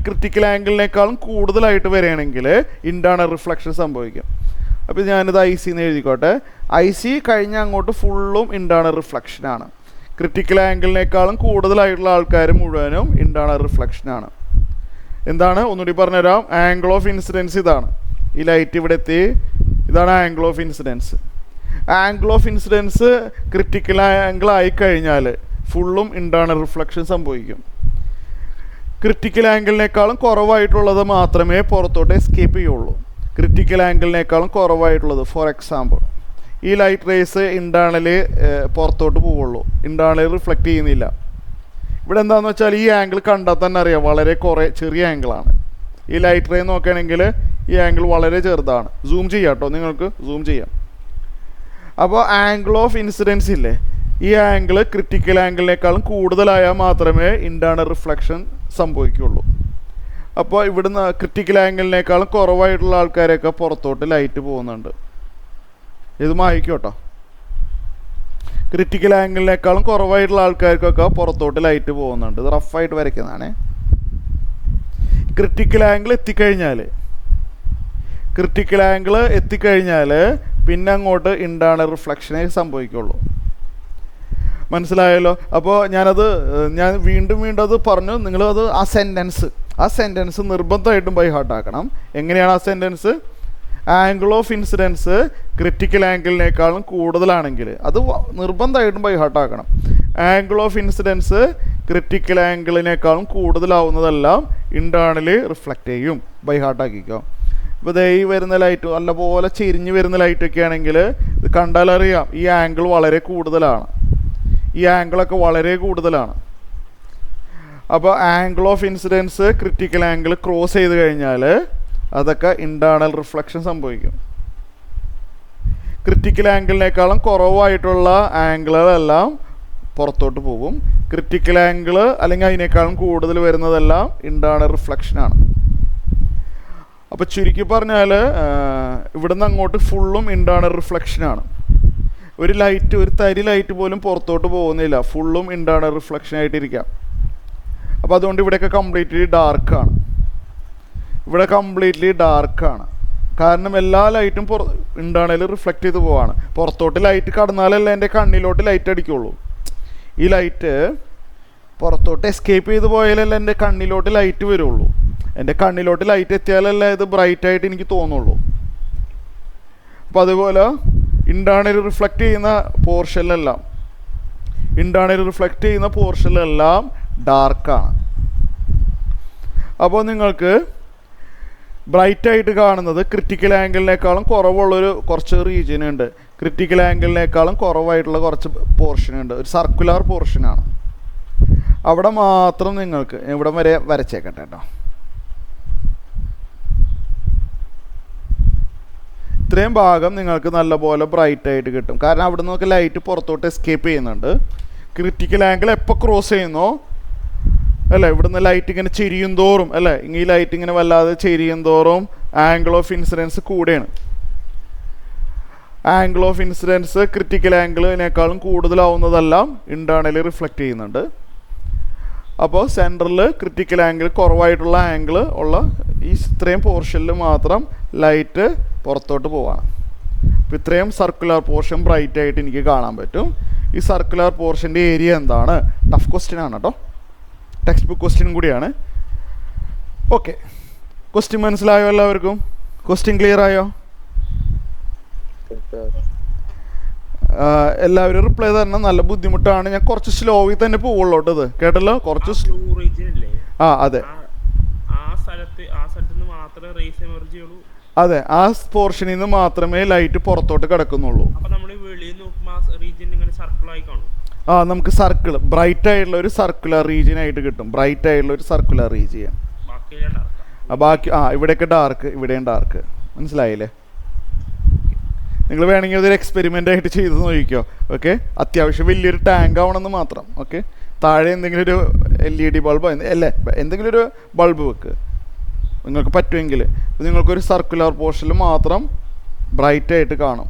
ക്രിട്ടിക്കൽ ആംഗിളിനേക്കാളും കൂടുതലായിട്ട് വരികയാണെങ്കിൽ ഇൻറ്റേർണൽ റിഫ്ലക്ഷൻ സംഭവിക്കും. അപ്പോൾ ഞാനിത് IC എന്ന് എഴുതിക്കോട്ടെ. IC കഴിഞ്ഞ അങ്ങോട്ട് ഫുള്ളും ഇൻറ്റേർണൽ റിഫ്ലക്ഷനാണ്. ക്രിട്ടിക്കൽ ആംഗിളിനേക്കാളും കൂടുതലായിട്ടുള്ള ആൾക്കാർ മുഴുവനും ഇൻറ്റേർണൽ റിഫ്ലക്ഷനാണ്. എന്താണ് ഒന്നുകൂടി പറഞ്ഞുതരാം. ആംഗിൾ ഓഫ് ഇൻസിഡൻസ് ഇതാണ്. ഈ ലൈറ്റ് ഇവിടെ എത്തി, ഇതാണ് angle of incidents. Angle of incidence critical angle ആയിക്കഴിഞ്ഞാൽ ഫുള്ളും ഇൻറ്റേർണൽ റിഫ്ലക്ഷൻ സംഭവിക്കും. ക്രിട്ടിക്കൽ ആംഗിളിനേക്കാളും കുറവായിട്ടുള്ളത് മാത്രമേ പുറത്തോട്ട് എസ്കേപ്പ് ചെയ്യുള്ളൂ. ക്രിട്ടിക്കൽ ആംഗിളിനേക്കാളും കുറവായിട്ടുള്ളത്, ഫോർ എക്സാമ്പിൾ ഈ ലൈറ്റ് റേസ് ഇൻറ്റേർണലി പുറത്തോട്ട് പോവുള്ളൂ, ഇൻറ്റേർണലി റിഫ്ലക്റ്റ് ചെയ്യുന്നില്ല. ഇവിടെ എന്താണെന്ന് വെച്ചാൽ ഈ ആംഗിൾ കണ്ടാൽ തന്നെ അറിയാം, വളരെ ചെറിയ ആംഗിളാണ്. ഈ ലൈറ്റ് റേ നോക്കുകയാണെങ്കിൽ ഈ ആംഗിൾ വളരെ ചെറുതാണ്. സൂം ചെയ്യാം കേട്ടോ, നിങ്ങൾക്ക് സൂം ചെയ്യാം. അപ്പോൾ ആംഗിൾ ഓഫ് ഇൻസിഡൻസ് ഇല്ലേ, ഈ ആംഗിൾ ക്രിട്ടിക്കൽ ആംഗിളിനേക്കാളും കൂടുതലായാൽ മാത്രമേ ഇൻറ്റേർണൽ റിഫ്ലക്ഷൻ സംഭവിക്കുള്ളൂ. അപ്പോൾ ഇവിടുന്ന് ക്രിട്ടിക്കൽ ആംഗിളിനേക്കാളും കുറവായിട്ടുള്ള ആൾക്കാരൊക്കെ പുറത്തോട്ട് ലൈറ്റ് പോകുന്നുണ്ട്. ഇത് മായ്ക്കും കേട്ടോ. ക്രിട്ടിക്കൽ ആംഗിളിനേക്കാളും കുറവായിട്ടുള്ള ആൾക്കാർക്കൊക്കെ പുറത്തോട്ട് ലൈറ്റ് പോകുന്നുണ്ട്. ഇത് റഫായിട്ട് വരയ്ക്കുന്നതാണ്. ക്രിട്ടിക്കൽ ആംഗിൾ എത്തിക്കഴിഞ്ഞാൽ പിന്നെ അങ്ങോട്ട് ഇൻറ്റേർണൽ റിഫ്ലക്ഷനേ സംഭവിക്കുള്ളൂ. മനസ്സിലായല്ലോ? അപ്പോൾ ഞാൻ വീണ്ടും അത് പറഞ്ഞു. നിങ്ങളത് ആ സെൻറ്റൻസ് നിർബന്ധമായിട്ടും ബൈ ഹാർട്ട് ആക്കണം. എങ്ങനെയാണ് ആ sentence? Angle of incidence critical ആംഗിളിനേക്കാളും കൂടുതലാണെങ്കിൽ അത് നിർബന്ധമായിട്ടും ബൈ ഹാർട്ട് ആക്കണം. ആംഗിൾ ഓഫ് ഇൻസിഡൻസ് ക്രിട്ടിക്കൽ ആംഗിളിനേക്കാളും കൂടുതലാവുന്നതെല്ലാം ഇൻറ്റേർണലി റിഫ്ലക്റ്റ് ചെയ്യും. ബൈ ഹാർട്ട് ആക്കിക്കോ. ഇപ്പോൾ ഈ വരുന്ന ലൈറ്റ് നല്ലപോലെ ചെരിഞ്ഞ് വരുന്ന ലൈറ്റൊക്കെ ആണെങ്കിൽ ഇത് കണ്ടാലറിയാം ഈ ആംഗിൾ വളരെ കൂടുതലാണ്, ഈ ആംഗിളൊക്കെ വളരെ കൂടുതലാണ്. അപ്പോൾ angle of incidence critical angle cross ചെയ്ത് കഴിഞ്ഞാൽ അതൊക്കെ ഇൻറ്റേർണൽ റിഫ്ലക്ഷൻ സംഭവിക്കും. ക്രിട്ടിക്കൽ ആംഗിളിനേക്കാളും കുറവായിട്ടുള്ള ആംഗിളുകളെല്ലാം പുറത്തോട്ട് പോകും. ക്രിട്ടിക്കൽ ആംഗിൾ അല്ലെങ്കിൽ അതിനേക്കാളും കൂടുതൽ വരുന്നതെല്ലാം ഇൻറ്റേർണൽ റിഫ്ലക്ഷനാണ്. അപ്പോൾ ചുരുക്കി പറഞ്ഞാൽ ഇവിടുന്ന് അങ്ങോട്ട് ഫുള്ളും ഇൻറ്റേർണൽ റിഫ്ലക്ഷനാണ്. ഒരു തരി ലൈറ്റ് പോലും പുറത്തോട്ട് പോകുന്നില്ല, ഫുള്ളും ഇൻറ്റേർണൽ റിഫ്ലക്ഷനായിട്ടിരിക്കാം. അപ്പോൾ അതുകൊണ്ട് ഇവിടെയൊക്കെ കംപ്ലീറ്റ്ലി ഡാർക്കാണ്. കാരണം എല്ലാ ലൈറ്റും ഇൻറ്റേർണലി റിഫ്ലക്റ്റ് ചെയ്ത് പോവാണ്. പുറത്തോട്ട് ലൈറ്റ് കടന്നാലല്ലേ എൻ്റെ കണ്ണിലോട്ട് ലൈറ്റ് അടിക്കുള്ളൂ. ഈ ലൈറ്റ് പുറത്തോട്ട് എസ്കേപ്പ് ചെയ്ത് പോയാലല്ലേ എൻ്റെ കണ്ണിലോട്ട് ലൈറ്റ് വരുള്ളൂ. എൻ്റെ കണ്ണിലോട്ട് ലൈറ്റ് എത്തിയാലല്ലേ ഇത് ബ്രൈറ്റായിട്ട് എനിക്ക് തോന്നുള്ളൂ. അപ്പോൾ അതുപോലെ ഇൻറ്റേർണലി റിഫ്ലക്റ്റ് ചെയ്യുന്ന പോർഷനിലെല്ലാം ഡാർക്കാണ്. അപ്പോൾ നിങ്ങൾക്ക് ബ്രൈറ്റായിട്ട് കാണുന്നത് ക്രിറ്റിക്കൽ ആംഗിളിനേക്കാളും കുറവുള്ളൊരു കുറച്ച് റീജിയൻ ഉണ്ട്. ക്രിറ്റിക്കൽ ആംഗിളിനേക്കാളും കുറവായിട്ടുള്ള കുറച്ച് പോർഷൻ ഉണ്ട്. ഒരു സർക്കുലർ പോർഷനാണ്. അവിടെ മാത്രം നിങ്ങൾക്ക് ഇവിടം വരെ വരച്ചേക്കട്ടെ കേട്ടോ. ഇത്രയും ഭാഗം നിങ്ങൾക്ക് നല്ലപോലെ ബ്രൈറ്റായിട്ട് കിട്ടും. കാരണം അവിടെ നിന്നൊക്കെ ലൈറ്റ് പുറത്തോട്ട് എസ്കേപ്പ് ചെയ്യുന്നുണ്ട്. ക്രിറ്റിക്കൽ ആംഗിൾ എപ്പോൾ ക്രോസ് ചെയ്യുന്നോ അല്ലേ, ഇവിടുന്ന് ലൈറ്റ് ഇങ്ങനെ ചെരിയും തോറും അല്ലേ, ഈ ലൈറ്റ് ഇങ്ങനെ വല്ലാതെ ചെരിയും തോറും ആംഗിൾ ഓഫ് ഇൻസിഡൻസ് കൂടെയാണ്. ആംഗിൾ ഓഫ് ഇൻസിഡൻസ് ക്രിറ്റിക്കൽ ആംഗിളിനേക്കാളും കൂടുതലാവുന്നതെല്ലാം ഇൻറ്റേർണലി റിഫ്ലക്റ്റ് ചെയ്യുന്നുണ്ട്. അപ്പോൾ സെൻറ്ററിൽ ക്രിറ്റിക്കൽ ആംഗിൾ കുറവായിട്ടുള്ള ആംഗിൾ ഉള്ള ഈ ഇത്രയും പോർഷനിൽ മാത്രം ലൈറ്റ് പുറത്തോട്ട് പോവാണ്. അപ്പോൾ ഇത്രയും സർക്കുലർ പോർഷൻ ബ്രൈറ്റ് ആയിട്ട് എനിക്ക് കാണാൻ പറ്റും. ഈ സർക്കുലർ പോർഷൻ്റെ ഏരിയ എന്താണ്? ടഫ് ക്വസ്റ്റ്യൻ ആണ് കേട്ടോ, ടെക്സ്റ്റ് ബുക്ക് ക്വസ്റ്റ്യൻ കൂടിയാണ്. ഓക്കെ, ക്വസ്റ്റ്യൻ മനസ്സിലായോ എല്ലാവർക്കും? ക്വസ്റ്റ്യൻ ക്ലിയർ ആയോ? എല്ലാവരും റിപ്ലൈ തരണം. നല്ല ബുദ്ധിമുട്ടാണ്, ഞാൻ കുറച്ച് സ്ലോവിൽ തന്നെ പോവുള്ളൂ കേട്ടോ. ഇത് കേട്ടല്ലോ, കുറച്ച് അതെ അതെ, ആ പോർഷനിൽ നിന്ന് മാത്രമേ ലൈറ്റ് പുറത്തോട്ട് കിടക്കുന്നുള്ളൂ. നമുക്ക് സർക്കിൾ ബ്രൈറ്റ് ആയിട്ടുള്ള ഒരു സർക്കുലർ റീജിയൻ ആയിട്ട് കിട്ടും. ബ്രൈറ്റ് ആയിട്ടുള്ള ഒരു സർക്കുലർ റീജിയൻ. ബാക്കി ഇവിടെയൊക്കെ ഡാർക്ക്, ഇവിടെയും ഡാർക്ക്. മനസ്സിലായില്ലേ? നിങ്ങൾ വേണമെങ്കിൽ അതൊരു എക്സ്പെരിമെൻ്റ് ആയിട്ട് ചെയ്ത് നോക്കിക്കോ. ഓക്കെ, അത്യാവശ്യം വലിയൊരു ടാങ്ക് ആവണമെന്ന് മാത്രം. ഓക്കെ, താഴെ എന്തെങ്കിലും ഒരു LED ബൾബോ അല്ലേ എന്തെങ്കിലും ഒരു ബൾബ് വെക്ക് നിങ്ങൾക്ക് പറ്റുമെങ്കിൽ. നിങ്ങൾക്കൊരു സർക്കുലർ പോർഷനിൽ മാത്രം ബ്രൈറ്റ് ആയിട്ട് കാണും,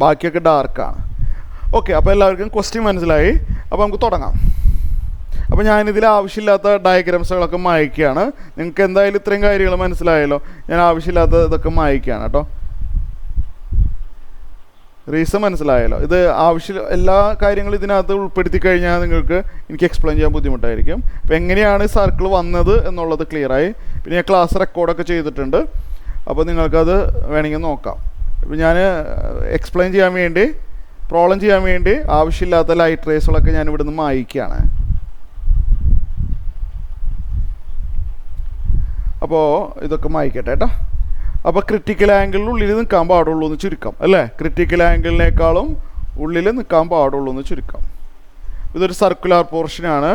ബാക്കിയൊക്കെ ഡാർക്കാണ്. ഓക്കെ, അപ്പോൾ എല്ലാവർക്കും ക്വസ്റ്റ്യൻ മനസ്സിലായി. അപ്പോൾ നമുക്ക് തുടങ്ങാം. അപ്പോൾ ഞാനിതിൽ ആവശ്യമില്ലാത്ത ഡയഗ്രാംസുകളൊക്കെ മായ്ക്കുകയാണ്. നിങ്ങൾക്ക് എന്തായാലും ഇത്രയും കാര്യങ്ങൾ മനസ്സിലായല്ലോ. ഞാൻ ആവശ്യമില്ലാത്ത ഇതൊക്കെ മായ്ക്കുകയാണ് കേട്ടോ. റീസൺ മനസ്സിലായല്ലോ. ഇത് എല്ലാ കാര്യങ്ങളും ഇതിനകത്ത് ഉൾപ്പെടുത്തി കഴിഞ്ഞാൽ നിങ്ങൾക്ക് എനിക്ക് എക്സ്പ്ലെയിൻ ചെയ്യാൻ ബുദ്ധിമുട്ടായിരിക്കും. അപ്പോൾ എങ്ങനെയാണ് സർക്കിൾ വന്നത് എന്നുള്ളത് ക്ലിയറായി. പിന്നെ ഞാൻ ക്ലാസ് റെക്കോർഡൊക്കെ ചെയ്തിട്ടുണ്ട്, അപ്പോൾ നിങ്ങൾക്കത് വേണമെങ്കിൽ നോക്കാം. ഇപ്പോൾ ഞാൻ എക്സ്പ്ലെയിൻ ചെയ്യാൻ വേണ്ടി, പ്രോബ്ലം ചെയ്യാൻ വേണ്ടി ആവശ്യമില്ലാത്ത ലൈറ്റ് റേസുകളൊക്കെ ഞാൻ ഇവിടുന്ന് മായ്ക്കുകയാണ്. അപ്പോൾ ഇതൊക്കെ മായ്ക്കട്ടെ കേട്ടോ. അപ്പോൾ ക്രിറ്റിക്കൽ ആംഗിളിന് ഉള്ളിൽ നിൽക്കാൻ പാടുള്ളൂ എന്ന് ചുരുക്കം അല്ലേ. ക്രിറ്റിക്കൽ ആംഗിളിനേക്കാളും ഉള്ളിൽ നിൽക്കാൻ പാടുള്ളൂ എന്ന് ചുരുക്കം. ഇതൊരു സർക്കുലർ പോർഷനാണ്.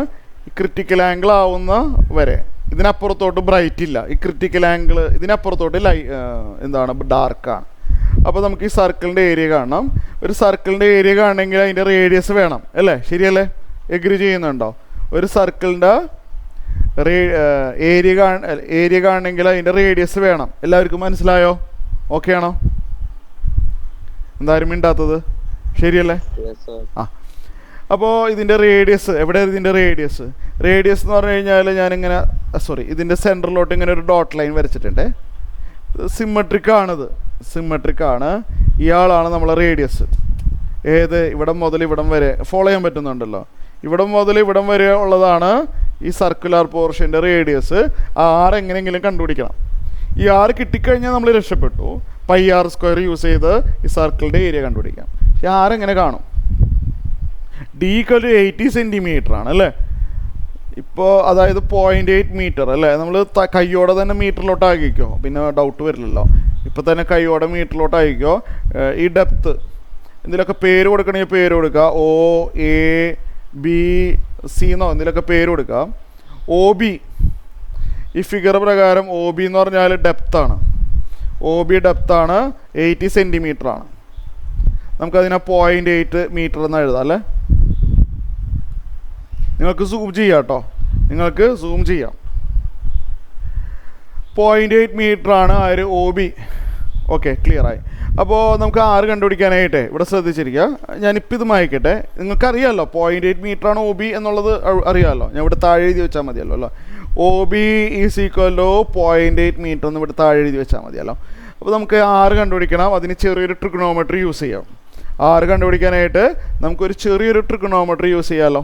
ഈ ക്രിറ്റിക്കൽ ആംഗിൾ ആവുന്ന വരെ ഇതിനപ്പുറത്തോട്ട് ബ്രൈറ്റ് ഇല്ല. ഈ ക്രിറ്റിക്കൽ ആംഗിൾ ഇതിനപ്പുറത്തോട്ട് എന്താണ് ഡാർക്കാണ്. അപ്പോൾ നമുക്ക് ഈ സർക്കിളിൻ്റെ ഏരിയ കാണണം. ഒരു സർക്കിളിൻ്റെ ഏരിയ കാണണമെങ്കിൽ അതിൻ്റെ റേഡിയസ് വേണം അല്ലേ, ശരിയല്ലേ? എഗ്രി ചെയ്യുന്നുണ്ടോ? ഒരു സർക്കിളിൻ്റെ ഏരിയ കാണണമെങ്കിൽ അതിൻ്റെ റേഡിയസ് വേണം. എല്ലാവർക്കും മനസ്സിലായോ? ഓക്കെ ആണോ? എന്തായാലും മിണ്ടാത്തത്? ശരിയല്ലേ? അപ്പോൾ ഇതിൻ്റെ റേഡിയസ് എവിടെയാണ്? ഇതിൻ്റെ റേഡിയസ് എന്ന് പറഞ്ഞു കഴിഞ്ഞാൽ ഞാനിങ്ങനെ ഇതിൻ്റെ സെൻറ്ററിലോട്ട് ഇങ്ങനെ ഒരു ഡോട്ട് ലൈൻ വരച്ചിട്ടുണ്ട്. സിമ്മട്രിക് ആണ്. ഇയാളാണ് നമ്മളെ റേഡിയസ്. ഏത്? ഇവിടം മുതൽ ഇവിടം വരെ ഫോളോ ചെയ്യാൻ പറ്റുന്നുണ്ടല്ലോ. ഇവിടം മുതൽ ഇവിടം വരെ ഉള്ളതാണ് ഈ സർക്കുലർ പോർഷൻ്റെ റേഡിയസ്. ആർ എങ്ങനെയെങ്കിലും കണ്ടുപിടിക്കണം. ഈ ആർ കിട്ടിക്കഴിഞ്ഞാൽ നമ്മൾ രക്ഷപ്പെട്ടു. πr² യൂസ് ചെയ്ത് ഈ സർക്കിളിൻ്റെ ഏരിയ കണ്ടുപിടിക്കാം. പക്ഷേ ആർ എങ്ങനെ കാണും? D = 80 സെൻറ്റിമീറ്റർ ആണ് അല്ലേ. ഇപ്പോൾ അതായത് 0.8 മീറ്റർ അല്ലേ. നമ്മൾ കയ്യോടെ തന്നെ മീറ്ററിലോട്ട് ആക്കിക്കോ, പിന്നെ ഡൗട്ട് വരില്ലല്ലോ. ഇപ്പോൾ തന്നെ കയ്യോടെ മീറ്ററിലോട്ട് ആക്കിക്കോ. ഈ ഡെപ്ത്ത് എന്തിലൊക്കെ പേര് കൊടുക്കണമെങ്കിൽ പേര് കൊടുക്കുക. OABC എന്നോ എന്തിലൊക്കെ പേര് കൊടുക്കുക. OB ഈ ഫിഗർ പ്രകാരം OB എന്ന് പറഞ്ഞാൽ ഡെപ്താണ്. OB ഡെപ്താണ് 80 സെൻറ്റിമീറ്റർ ആണ്. നമുക്കതിനെ 0.8 മീറ്റർ എന്ന് എഴുതാം അല്ലേ. നിങ്ങൾക്ക് സൂം ചെയ്യാം കേട്ടോ, നിങ്ങൾക്ക് സൂം ചെയ്യാം. 0.8 മീറ്റർ ആണ് ആ ഒരു OB. ഓക്കെ, ക്ലിയറായി. അപ്പോൾ നമുക്ക് ആറ് കണ്ടുപിടിക്കാനായിട്ട് ഇവിടെ ശ്രദ്ധിച്ചിരിക്കുക. ഞാനിപ്പോൾ ഇത് മായ്ക്കട്ടെ. നിങ്ങൾക്കറിയാമല്ലോ 0.8 മീറ്റർ ആണ് OB എന്നുള്ളത് അറിയാമല്ലോ. ഞാൻ ഇവിടെ താഴെ എഴുതി വെച്ചാൽ മതിയല്ലോ അല്ലോ. OB = 0.8 മീറ്റർ എന്ന് ഇവിടെ താഴെ എഴുതി വെച്ചാൽ മതിയല്ലോ. അപ്പോൾ നമുക്ക് ആറ് കണ്ടുപിടിക്കണം. അതിന് ചെറിയൊരു ട്രിഗണോമെട്രി യൂസ് ചെയ്യാം. ആറ് കണ്ടുപിടിക്കാനായിട്ട് നമുക്കൊരു ചെറിയൊരു ട്രിഗണോമെട്രി യൂസ് ചെയ്യാമല്ലോ.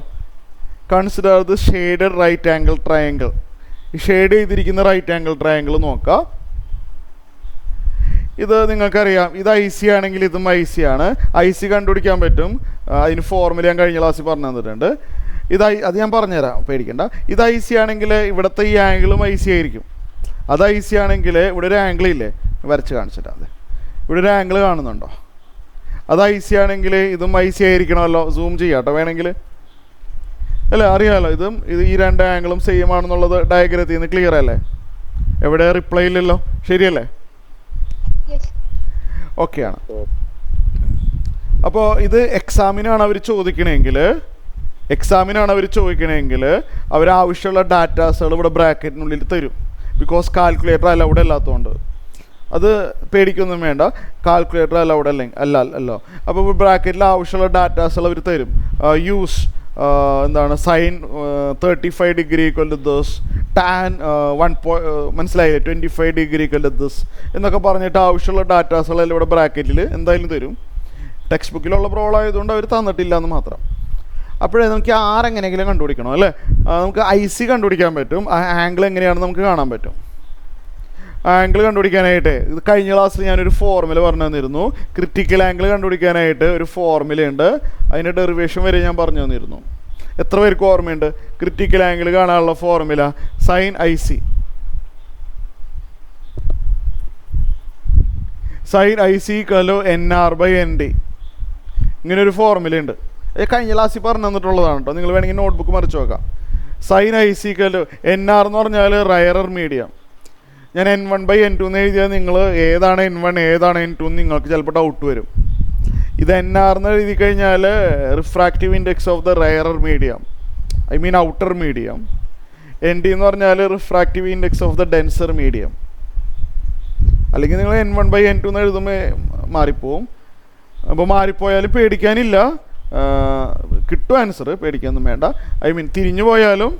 Consider the shaded right angle triangle. ഈ ഷെയ്ഡ് ചെയ്തിരിക്കുന്ന റൈറ്റ് ആംഗിൾ ട്രയാങ്കിൾ നോക്കുക. ഇത് നിങ്ങൾക്കറിയാം, ഇത് IC ആണെങ്കിൽ ഇതും IC ആണ്. IC കണ്ടുപിടിക്കാൻ പറ്റും. അതിന് ഫോർമുല ഞാൻ കഴിഞ്ഞ ക്ലാസ്സിൽ പറഞ്ഞു തന്നിട്ടുണ്ട്. അത് ഞാൻ പറഞ്ഞുതരാം, പേടിക്കണ്ട. ഇത് ഐ സി ആണെങ്കിൽ ഇവിടുത്തെ ഈ ആംഗിളും ഐ സി ആയിരിക്കും. അത് ഐ സി ആണെങ്കിൽ ഇവിടെ ഒരു ആംഗിൾ ഇല്ലേ, വരച്ച് കാണിച്ചിട്ട്, അതെ ഇവിടെ ഒരു ആംഗിൾ കാണുന്നുണ്ടോ? അത് ഐ സി ആണെങ്കിൽ ഇതും ഐ സി ആയിരിക്കണമല്ലോ. സൂം ചെയ്യാം കേട്ടോ വേണമെങ്കിൽ, അല്ലേ, അറിയാമല്ലോ. ഇത് ഈ രണ്ട് ആംഗിളും സെയിം ആണെന്നുള്ളത് ഡയഗ്രത്തിൽ നിന്ന് ക്ലിയർ അല്ലേ? എവിടെ റിപ്ലൈ ഇല്ലല്ലോ, ശരിയല്ലേ? ഓക്കെയാണ്. അപ്പോൾ ഇത് എക്സാമിനാണ് അവർ ചോദിക്കണമെങ്കിൽ അവർ ആവശ്യമുള്ള ഡാറ്റാസുകൾ ഇവിടെ ബ്രാക്കറ്റിനുള്ളിൽ തരും. ബിക്കോസ് കാൽക്കുലേറ്റർ അലൗഡ് അല്ലാത്തതുകൊണ്ട്. അത് പേടിക്കൊന്നും വേണ്ട, കാൽക്കുലേറ്റർ അലൗഡ് അല്ലല്ലോ. അപ്പോൾ ബ്രാക്കറ്റിൽ ആവശ്യമുള്ള ഡാറ്റാസുകൾ അവർ തരും. യൂസ് എന്താണ് sine 35 degree equal to this, tan മനസ്സിലായില്ലേ 25 ഡിഗ്രി ഈക്വൽ ടു ദിസ് എന്നൊക്കെ പറഞ്ഞിട്ട് ആവശ്യമുള്ള ഡാറ്റാസുകളെല്ലാം ഇവിടെ ബ്രാക്കറ്റിൽ എന്തായാലും തരും. ടെക്സ്റ്റ് ബുക്കിലുള്ള പ്രോബ്ലം ആയതുകൊണ്ട് അവർ തന്നിട്ടില്ല എന്ന് മാത്രം. അപ്പോഴേ നമുക്ക് ആർ എങ്ങനെയെങ്കിലും കണ്ടുപിടിക്കണം അല്ലേ? നമുക്ക് ഐ സി കണ്ടുപിടിക്കാൻ പറ്റും. ആ ആംഗിൾ എങ്ങനെയാണെന്ന് നമുക്ക് കാണാൻ പറ്റും. ആംഗിൾ കണ്ടുപിടിക്കാനായിട്ട് ഇത് കഴിഞ്ഞ ക്ലാസ്സിൽ ഞാനൊരു ഫോർമുല പറഞ്ഞു തന്നിരുന്നു. ക്രിറ്റിക്കൽ ആംഗിൾ കണ്ടുപിടിക്കാനായിട്ട് ഒരു ഫോർമുലയുണ്ട്, അതിൻ്റെ ഡെറിവേഷൻ വരെ ഞാൻ പറഞ്ഞു തന്നിരുന്നു. എത്ര പേർക്ക് ഓർമ്മയുണ്ട്? ക്രിറ്റിക്കൽ ആംഗിൾ കാണാനുള്ള formula sine I C. Sine I C കലോ NR/ND. ഇങ്ങനൊരു ഫോർമുലയുണ്ട്. കഴിഞ്ഞ ക്ലാസ്സിൽ പറഞ്ഞു തന്നിട്ടുള്ളതാണ് കേട്ടോ. നിങ്ങൾ വേണമെങ്കിൽ നോട്ട്ബുക്ക് മറിച്ച് നോക്കാം. സൈൻ ഐ സി കലോ NR എന്ന് പറഞ്ഞാൽ റയറർ മീഡിയം. ഞാൻ N1/N2 എന്ന് എഴുതിയാൽ നിങ്ങൾ ഏതാണ് N1 ഏതാണ് N2 എന്ന് നിങ്ങൾക്ക് ചിലപ്പോൾ ഡൗട്ട് വരും. ഇത് NR എന്ന് എഴുതി കഴിഞ്ഞാൽ refractive index of the rarer medium, I mean outer medium. ND എന്ന് പറഞ്ഞാൽ refractive index of the denser medium. അല്ലെങ്കിൽ നിങ്ങൾ N1/N2 എന്ന് എഴുതുമ്പോൾ മാറിപ്പോവും. അപ്പോൾ മാറിപ്പോയാലും പേടിക്കാനില്ല, കിട്ടും ആൻസർ, പേടിക്കാനൊന്നും വേണ്ട. ഐ മീൻ തിരിഞ്ഞു പോയാലും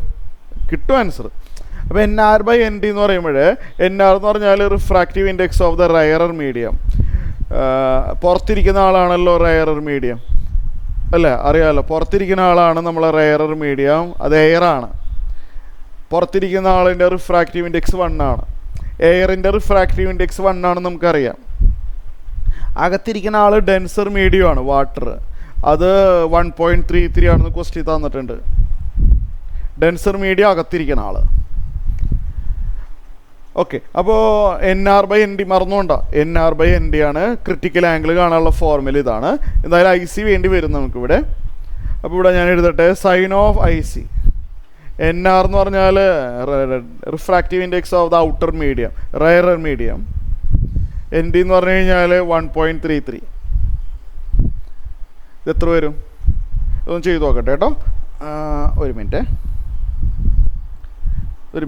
കിട്ടും ആൻസർ. അപ്പോൾ NR/ND എന്ന് പറയുമ്പോൾ NR എന്ന് പറഞ്ഞാൽ refractive index of the rarer medium. പുറത്തിരിക്കുന്ന ആളാണല്ലോ റയറർ മീഡിയം അല്ലേ, അറിയാമല്ലോ. പുറത്തിരിക്കുന്ന ആളാണ് നമ്മളെ റയറർ മീഡിയം, അത് എയറാണ്. പുറത്തിരിക്കുന്ന ആളിൻ്റെ റിഫ്രാക്റ്റീവ് ഇൻഡെക്സ് 1 ആണ്. എയറിൻ്റെ റിഫ്രാക്റ്റീവ് ഇൻഡെക്സ് 1 ആണെന്ന് നമുക്കറിയാം. അകത്തിരിക്കുന്ന ആൾ ഡെൻസർ മീഡിയമാണ്, വാട്ടർ. അത് 1.33 ആണെന്ന് ക്വസ്റ്റ്യൻ തന്നിട്ടുണ്ട്. ഡെൻസർ മീഡിയം അകത്തിരിക്കുന്ന ആൾ. ഓക്കെ, അപ്പോൾ NR/ND മറന്നുകൊണ്ടാ, NR/ND ആണ് ക്രിറ്റിക്കൽ ആംഗിൾ കാണാനുള്ള ഫോർമുല. ഇതാണ്. എന്തായാലും ഐ സി വേണ്ടി വരും നമുക്കിവിടെ. അപ്പോൾ ഇവിടെ ഞാൻ എഴുതട്ടെ, sine of I C. NR എന്ന് പറഞ്ഞാൽ refractive index of the outer medium, rarer medium. ND എന്ന് പറഞ്ഞു കഴിഞ്ഞാൽ 1.33. ഇത് എത്ര വരും? ഇതൊന്ന് ചെയ്ത് നോക്കട്ടെ കേട്ടോ. ഒരു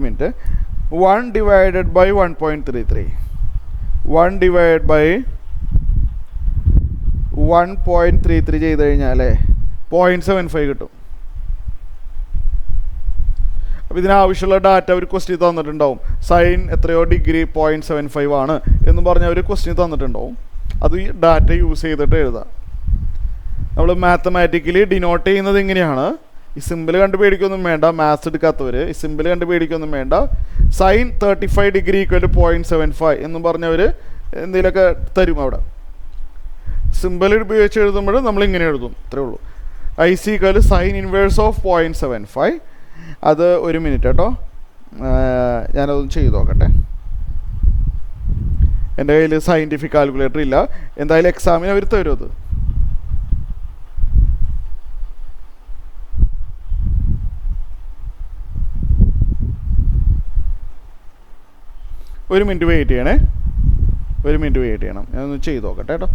minute. 1 divided by 1.33. 1 divided by 1.33 ചെയ്ത് കഴിഞ്ഞാൽ 0.75 കിട്ടും. അപ്പോൾ ഇതിനാവശ്യമുള്ള ഡാറ്റ ഒരു ക്വസ്റ്റ്യൻ തന്നിട്ടുണ്ടാവും. സൈൻ എത്രയോ ഡിഗ്രി 0.75 ആണ് എന്ന് പറഞ്ഞ ഒരു ക്വസ്റ്റ്യൻ തന്നിട്ടുണ്ടാവും. അത് ഈ ഡാറ്റ യൂസ് ചെയ്തിട്ട് എഴുതാം. നമ്മൾ മാത്തമാറ്റിക്കലി ഡിനോട്ട് ചെയ്യുന്നത് ഇങ്ങനെയാണ്. ഈ സിമ്പിൾ കണ്ട് പേടിക്കൊന്നും വേണ്ട, മാത്സ് എടുക്കാത്തവർ ഈ സിമ്പിൾ കണ്ട് പേടിക്കൊന്നും വേണ്ട. സൈൻ 35 ഡിഗ്രി ഈക്വൽ ടു 0.75 എന്ന് പറഞ്ഞവർ എന്തെങ്കിലുമൊക്കെ തരും അവിടെ. സിമ്പിൾ ഉപയോഗിച്ച് എഴുതുമ്പോൾ നമ്മൾ ഇങ്ങനെ എഴുതും, അത്രേ ഉള്ളൂ. I C equal sine inverse of 0.75. അത് ഒരു മിനിറ്റ് കേട്ടോ, ഞാനതൊന്ന് ചെയ്ത് നോക്കട്ടെ. എൻ്റെ കയ്യിൽ സയൻറ്റിഫിക് കാൽക്കുലേറ്റർ ഇല്ല. എന്തായാലും എക്സാമിന് അവർ തരും അത്. ഒരു മിനിറ്റ് വെയിറ്റ് ചെയ്യണം. ഞാനൊന്ന് ചെയ്ത് നോക്കട്ടെ കേട്ടോ.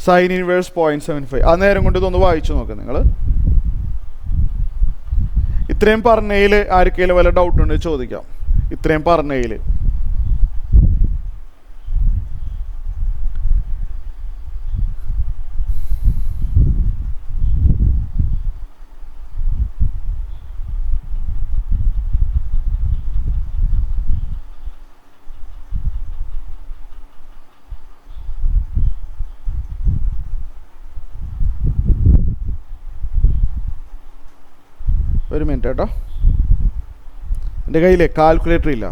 Sine inverse 0.75. ആ നേരം കൊണ്ട് ഇതൊന്ന് വായിച്ചു നോക്കാം നിങ്ങൾ. ഇത്രയും പറഞ്ഞതിൽ ആർക്കെങ്കിലും വല്ല ഡൗട്ട് ഉണ്ടെങ്കിൽ ചോദിക്കാം. ഇത്രയും പറഞ്ഞതിൽ ഒരു മിനിറ്റ് കേട്ടോ. എൻ്റെ കയ്യിൽ കാൽക്കുലേറ്റർ ഇല്ല.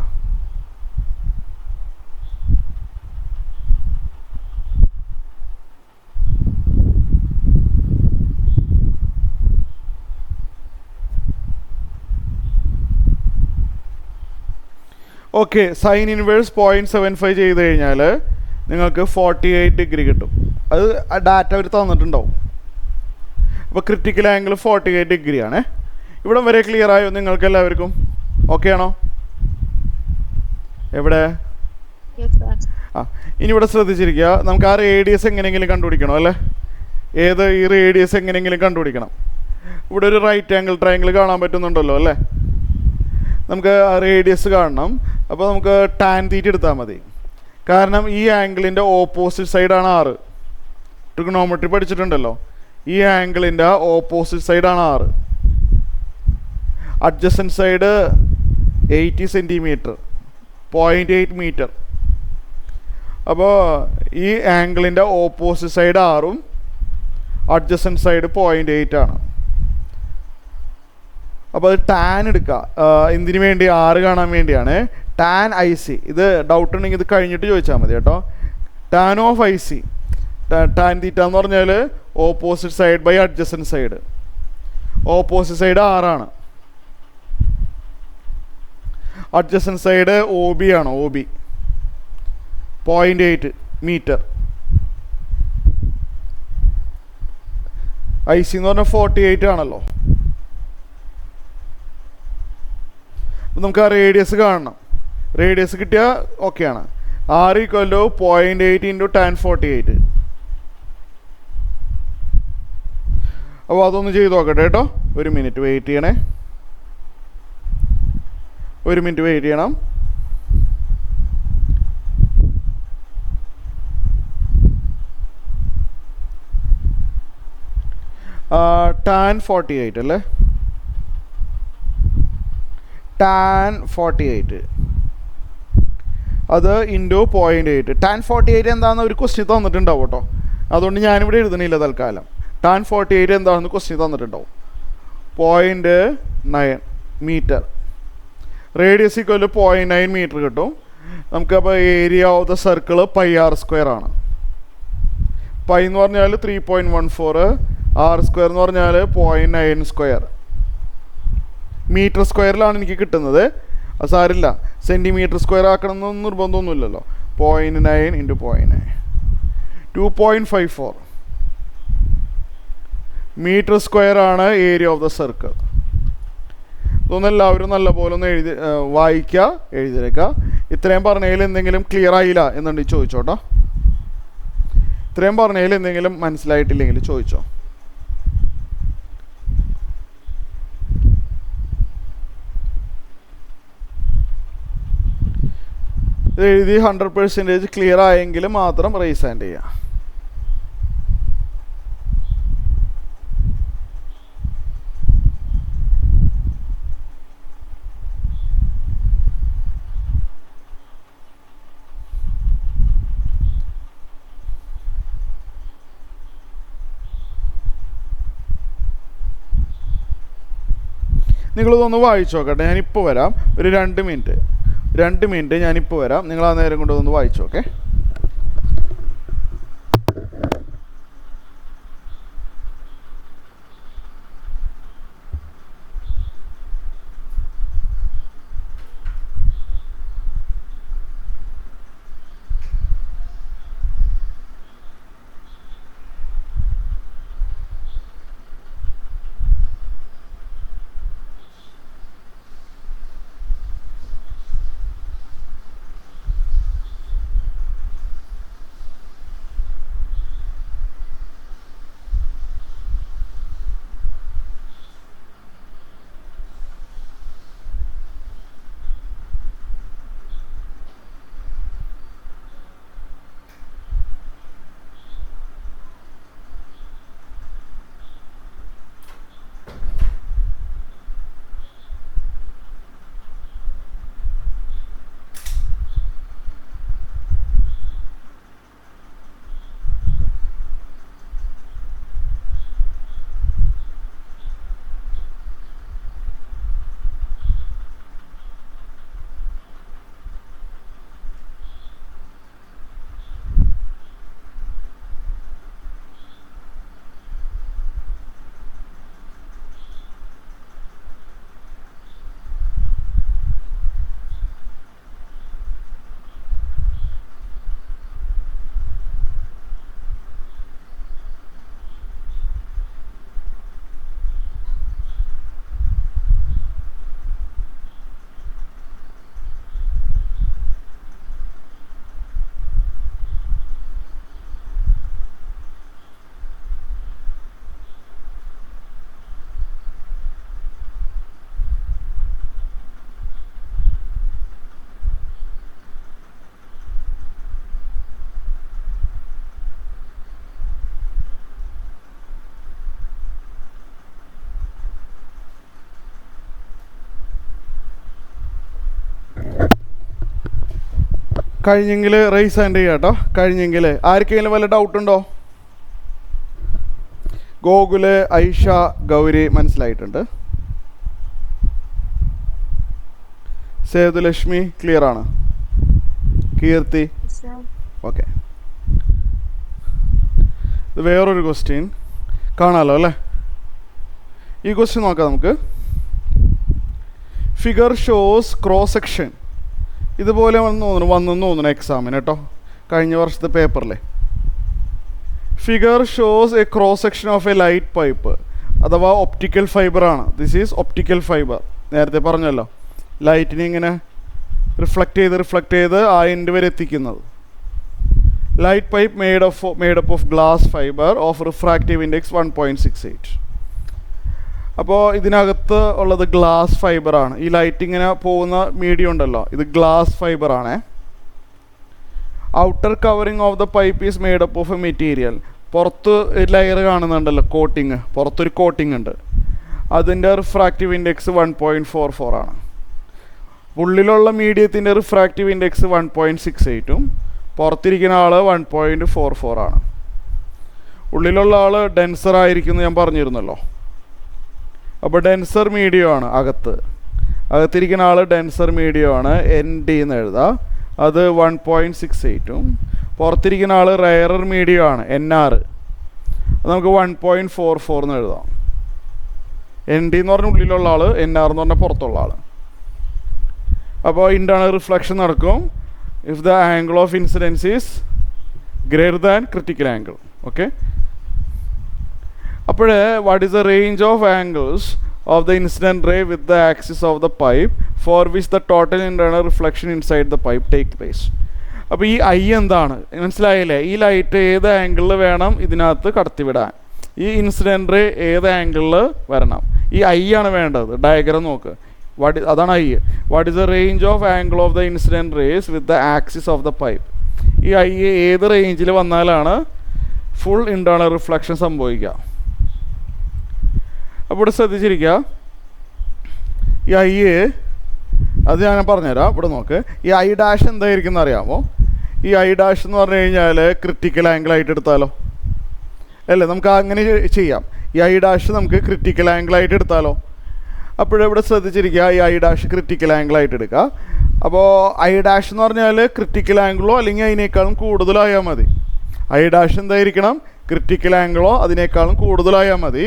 ഓക്കെ, സൈൻ ഇൻവേഴ്സ് 0.75 ചെയ്ത് കഴിഞ്ഞാൽ നിങ്ങൾക്ക് 48 ഡിഗ്രി കിട്ടും. അത് ഡാറ്റ അവർ തന്നിട്ടുണ്ടാവും. അപ്പോൾ ക്രിട്ടിക്കൽ ആംഗിൾ 48 ഡിഗ്രിയാണ്. ഇവിടം വരെ ക്ലിയർ ആയോ നിങ്ങൾക്ക് എല്ലാവർക്കും? ഓക്കെ ആണോ? എവിടെ? ഇനി ഇവിടെ ശ്രദ്ധിച്ചിരിക്കുക. നമുക്ക് ആ റേഡിയസ് എങ്ങനെയെങ്കിലും കണ്ടുപിടിക്കണം അല്ലേ? ഈ റേഡിയസ് എങ്ങനെയെങ്കിലും കണ്ടുപിടിക്കണം. ഇവിടെ ഒരു റൈറ്റ് ആംഗിൾ ട്രയാംഗിൾ കാണാൻ പറ്റുന്നുണ്ടല്ലോ അല്ലേ? നമുക്ക് ആ റേഡിയസ് കാണണം. അപ്പോൾ നമുക്ക് ടാൻ തീറ്റ എടുത്താൽ മതി. കാരണം ഈ ആംഗിളിൻ്റെ ഓപ്പോസിറ്റ് സൈഡാണ് 6. ട്രിഗണോമെട്രി പഠിച്ചിട്ടുണ്ടല്ലോ. ഈ ആംഗിളിൻ്റെ ഓപ്പോസിറ്റ് സൈഡാണ് 6. Adjacent side 80 centimetre, 0.8 metre. അപ്പോൾ ഈ ആംഗിളിൻ്റെ ഓപ്പോസിറ്റ് സൈഡ് 6ഉം അഡ്ജസൻറ്റ് സൈഡ് 0.8 ആണ്. അപ്പോൾ അത് ടാൻ എടുക്കുക. എന്തിനു വേണ്ടി? 6 കാണാൻ വേണ്ടിയാണ്. Tan IC. ഇത് ഡൗട്ട് ഉണ്ടെങ്കിൽ ഇത് കഴിഞ്ഞിട്ട് ചോദിച്ചാൽ മതി കേട്ടോ. Tan of IC, tan theta എന്ന് പറഞ്ഞാൽ opposite side by adjacent side. Opposite side 6 ആണ്. അഡ്ജസൻറ്റ് സൈഡ് OB ആണ്. OB 0.8 metre. IC എന്ന് പറഞ്ഞാൽ 48 ആണല്ലോ. അപ്പം നമുക്ക് ആ റേഡിയസ് കാണണം. റേഡിയസ് കിട്ടിയാൽ ഓക്കെയാണ്. 6 = 0.8 × tan 48. അപ്പോൾ അതൊന്ന് ചെയ്ത് നോക്കട്ടെ കേട്ടോ. ഒരു മിനിറ്റ് വെയിറ്റ് ചെയ്യണേ. ഒരു മിനിറ്റ് വെയിറ്റ് ചെയ്യണം. tan 48 അല്ലേ? tan 48 അത് ഇൻറ്റു 0.8. tan 48 എന്താണെന്ന് ഒരു ക്വസ്റ്റ്യൻ തന്നിട്ടുണ്ടാവും കേട്ടോ. അതുകൊണ്ട് ഞാനിവിടെ എഴുതണില്ല തൽക്കാലം. tan 48 എന്താണെന്ന് ക്വസ്റ്റ്യൻ തന്നിട്ടുണ്ടാവും. 0.9 മീറ്റർ. റേഡിയസ് = 0.9 മീറ്റർ കിട്ടും. നമുക്കപ്പോൾ area of the circle πr² ആണ്. പൈ എന്ന് പറഞ്ഞാൽ 3.14, r² എന്ന് പറഞ്ഞാൽ 0.9². മീറ്റർ സ്ക്വയറിലാണ് എനിക്ക് കിട്ടുന്നത്. അത് സാരില്ല, സെൻറ്റിമീറ്റർ സ്ക്വയർ ആക്കണമെന്നൊന്നും നിർബന്ധമൊന്നുമില്ലല്ലോ. 0.9 × 0.9 2.54 മീറ്റർ സ്ക്വയർ ആണ് ഏരിയ ഓഫ് ദ സർക്കിൾ. ഇതൊന്നും എല്ലാവരും നല്ലപോലെ ഒന്ന് വായിക്കുക, എഴുതിയേക്കുക. ഇത്രയും പറഞ്ഞതിൽ എന്തെങ്കിലും ക്ലിയർ ആയില്ല എന്നുണ്ടെങ്കിൽ ചോദിച്ചോട്ടോ. ഇത്രയും പറഞ്ഞതിൽ എന്തെങ്കിലും മനസ്സിലായിട്ടില്ലെങ്കിൽ ചോദിച്ചോ. ഇത് എഴുതി 100% ക്ലിയർ ആയെങ്കിൽ മാത്രം റൈസ് ഹാൻഡ് ചെയ്യുക. നിങ്ങളിതൊന്ന് വായിച്ചു നോക്കട്ടെ. ഞാനിപ്പോൾ വരാം. ഒരു 2 മിനിറ്റ് ഞാനിപ്പോൾ വരാം. നിങ്ങൾ ആ നേരം കൊണ്ട് ഒന്ന് വായിച്ചു നോക്കേ. കഴിഞ്ഞെങ്കിൽ റൈസ് ഹാൻഡ് ചെയ്യാം കേട്ടോ. കഴിഞ്ഞെങ്കിൽ ആർക്കെങ്കിലും വല്ല ഡൗട്ടുണ്ടോ? ഗോകുല്, ഐഷ, ഗൗരി മനസ്സിലായിട്ടുണ്ട്. സേതുലക്ഷ്മി ക്ലിയർ ആണ്. കീർത്തി ഓക്കെ. ഇത് വേറൊരു ക്വസ്റ്റ്യൻ കാണാമല്ലോ അല്ലേ? ഈ ക്വസ്റ്റ്യൻ നോക്കാം നമുക്ക്. Figure shows cross section. ഇതുപോലെ വന്നെന്ന് തോന്നുന്നു എക്സാമിന് കേട്ടോ, കഴിഞ്ഞ വർഷത്തെ പേപ്പറിലെ. Figure shows a cross section of a light pipe, അഥവാ ഒപ്റ്റിക്കൽ ഫൈബറാണ്. This is optical fibre. നേരത്തെ പറഞ്ഞല്ലോ, ലൈറ്റിനെ ഇങ്ങനെ റിഫ്ലക്റ്റ് ചെയ്ത് ആ എൻഡ് വരെ എത്തിക്കുന്നത്. Light pipe made up of glass fibre of refractive index 1.68. അപ്പോൾ ഇതിനകത്ത് ഉള്ളത് ഗ്ലാസ് ഫൈബറാണ്. ഈ ലൈറ്റ് ഇങ്ങനെ പോകുന്ന മീഡിയം ഉണ്ടല്ലോ, ഇത് ഗ്ലാസ് ഫൈബറാണ്. Outer covering of the pipe is made up of a material. പുറത്ത് ലെയർ കാണുന്നുണ്ടല്ലോ, കോട്ടിങ്, പുറത്തൊരു കോട്ടിങ് ഉണ്ട്. അതിൻ്റെ റിഫ്രാക്റ്റീവ് ഇൻഡെക്സ് 1.44 ആണ്. ഉള്ളിലുള്ള മീഡിയത്തിൻ്റെ റിഫ്രാക്റ്റീവ് ഇൻഡെക്സ് 1.68ഉം പുറത്തിരിക്കുന്ന ആൾ 1.44 ആണ്. ഉള്ളിലുള്ള ആൾ ഡെൻസർ ആയിരിക്കും ഞാൻ പറഞ്ഞിരുന്നല്ലോ. അപ്പോൾ ഡെൻസർ മീഡിയം ആണ് അകത്തിരിക്കുന്ന ആൾ ഡെൻസർ മീഡിയം ആണ്. ND എന്ന് എഴുതാം. അത് 1.68ഉം പുറത്തിരിക്കുന്ന ആൾ റയറർ മീഡിയം ആണ്, NR. അത് നമുക്ക് 1.44 എന്ന് എഴുതാം. ND എന്ന് പറഞ്ഞ ഉള്ളിലുള്ള ആൾ, NR എന്ന് പറഞ്ഞാൽ പുറത്തുള്ള ആൾ. അപ്പോൾ ഇൻ്റേണൽ റിഫ്ലക്ഷൻ നടക്കും if the angle of incidence is greater than critical angle. Okay. അപ്പോൾ what is the range of angles of the incident ray with the axis of the pipe for which the total internal reflection inside the pipe take place. അപ്പോൾ ഈ I എന്താണ് മനസ്സിലായില്ലേ? ഈ ലൈറ്റ് ഏത് ആംഗിളിൽ വേണം ഇതിനകത്ത് കടത്തിവിടാൻ, ഈ ഇൻസിഡൻറ്റ് റേ ഏത് ആംഗിളിൽ വരണം, ഈ I ആണ് വേണ്ടത്. ഡയഗ്രാം നോക്ക്, അതാണ് I. What is the range of angle of the incident rays with the axis of the pipe. ഈ I ഏത് റേഞ്ചിൽ വന്നാലാണ് ഫുൾ ഇൻ്റേണൽ റിഫ്ലക്ഷൻ സംഭവിക്കുക. അപ്പോൾ ഇവിടെ ശ്രദ്ധിച്ചിരിക്കുക. ഈ I അത് ഞാൻ പറഞ്ഞുതരാം. ഇവിടെ നോക്ക്, ഈ I' എന്തായിരിക്കും എന്നറിയാമോ? ഈ I' എന്ന് പറഞ്ഞു കഴിഞ്ഞാൽ ക്രിട്ടിക്കൽ ആംഗിളായിട്ട് എടുത്താലോ അല്ലേ? നമുക്ക് അങ്ങനെ ചെയ്യാം. ഈ I' നമുക്ക് ക്രിട്ടിക്കൽ ആംഗിളായിട്ട് എടുത്താലോ? അപ്പോഴിവിടെ ശ്രദ്ധിച്ചിരിക്കുക, ഈ I' ക്രിട്ടിക്കൽ ആംഗിളായിട്ട് എടുക്കുക. അപ്പോൾ I' എന്ന് പറഞ്ഞാൽ ക്രിട്ടിക്കൽ ആംഗിളോ അല്ലെങ്കിൽ അതിനേക്കാളും കൂടുതലായാൽ മതി. I' എന്തായിരിക്കണം? ക്രിട്ടിക്കൽ ആംഗിളോ അതിനേക്കാളും കൂടുതലായാൽ മതി.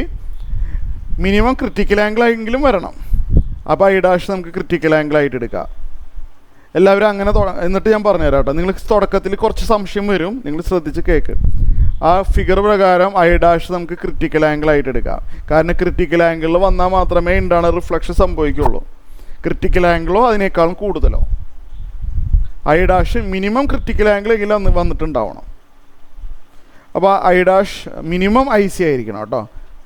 മിനിമം ക്രിട്ടിക്കൽ ആംഗിളായെങ്കിലും വരണം. അപ്പോൾ I' നമുക്ക് ക്രിട്ടിക്കൽ ആംഗിളായിട്ട് എടുക്കാം. എല്ലാവരും അങ്ങനെ എന്നിട്ട് ഞാൻ പറഞ്ഞുതരാം കേട്ടോ. നിങ്ങൾ തുടക്കത്തിൽ കുറച്ച് സംശയം വരും, നിങ്ങൾ ശ്രദ്ധിച്ച് കേൾക്ക്. ആ ഫിഗർ പ്രകാരം I' നമുക്ക് ക്രിട്ടിക്കൽ ആംഗിളായിട്ട് എടുക്കാം. കാരണം ക്രിട്ടിക്കൽ ആംഗിളിൽ വന്നാൽ മാത്രമേ ഇൻ്റേണൽ റിഫ്ലക്ഷൻ സംഭവിക്കുള്ളൂ. ക്രിട്ടിക്കൽ ആംഗിളോ അതിനേക്കാളും കൂടുതലോ I' മിനിമം ക്രിട്ടിക്കൽ ആംഗിൾ എങ്കിലും അന്ന് വന്നിട്ടുണ്ടാവണം. അപ്പോൾ I' മിനിമം IC ആയിരിക്കണം കേട്ടോ.